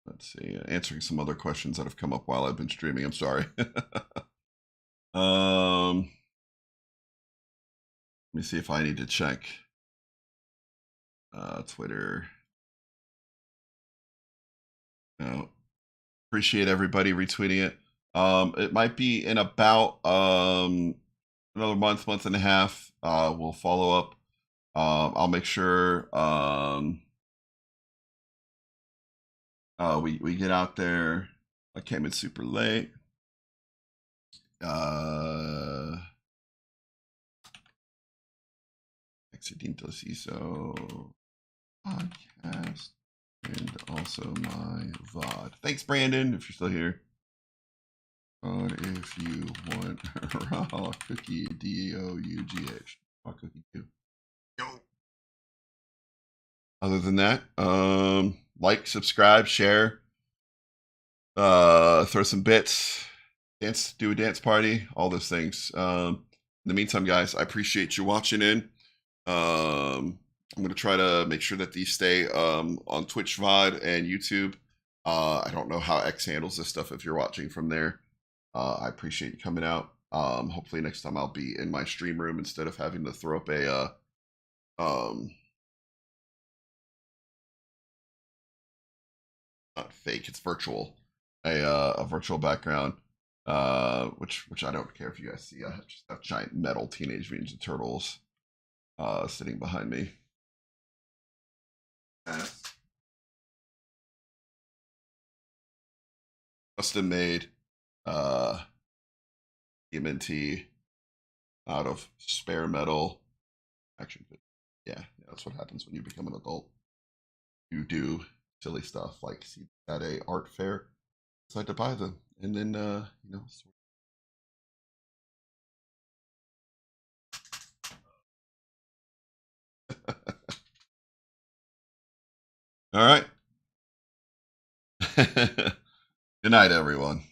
Let's see. Answering some other questions that have come up while I've been streaming. I'm sorry. um, Let me see if I need to check Twitter. No. Appreciate everybody retweeting it. It might be in about another month and a half. We'll follow up. I'll make sure we get out there. I came in super late. Accidentally CISO podcast and also my VOD. Thanks, Brandon, if you're still here. If you want raw cookie, DOUGH. Raw cookie too. Yo. Other than that, like, subscribe, share, throw some bits, dance, do a dance party, all those things. In the meantime, guys, I appreciate you watching in. I'm gonna try to make sure that these stay on Twitch VOD and YouTube. I don't know how X handles this stuff if you're watching from there. I appreciate you coming out. Hopefully next time I'll be in my stream room instead of having to throw up a not fake, it's virtual, a virtual background, which I don't care if you guys see. I just have giant metal Teenage Mutant Ninja Turtles sitting behind me. Custom made TMNT out of spare metal action figure. Yeah, that's what happens when you become an adult. You do silly stuff like see at a art fair, decide to buy them, and then you know. All right. Good night, everyone.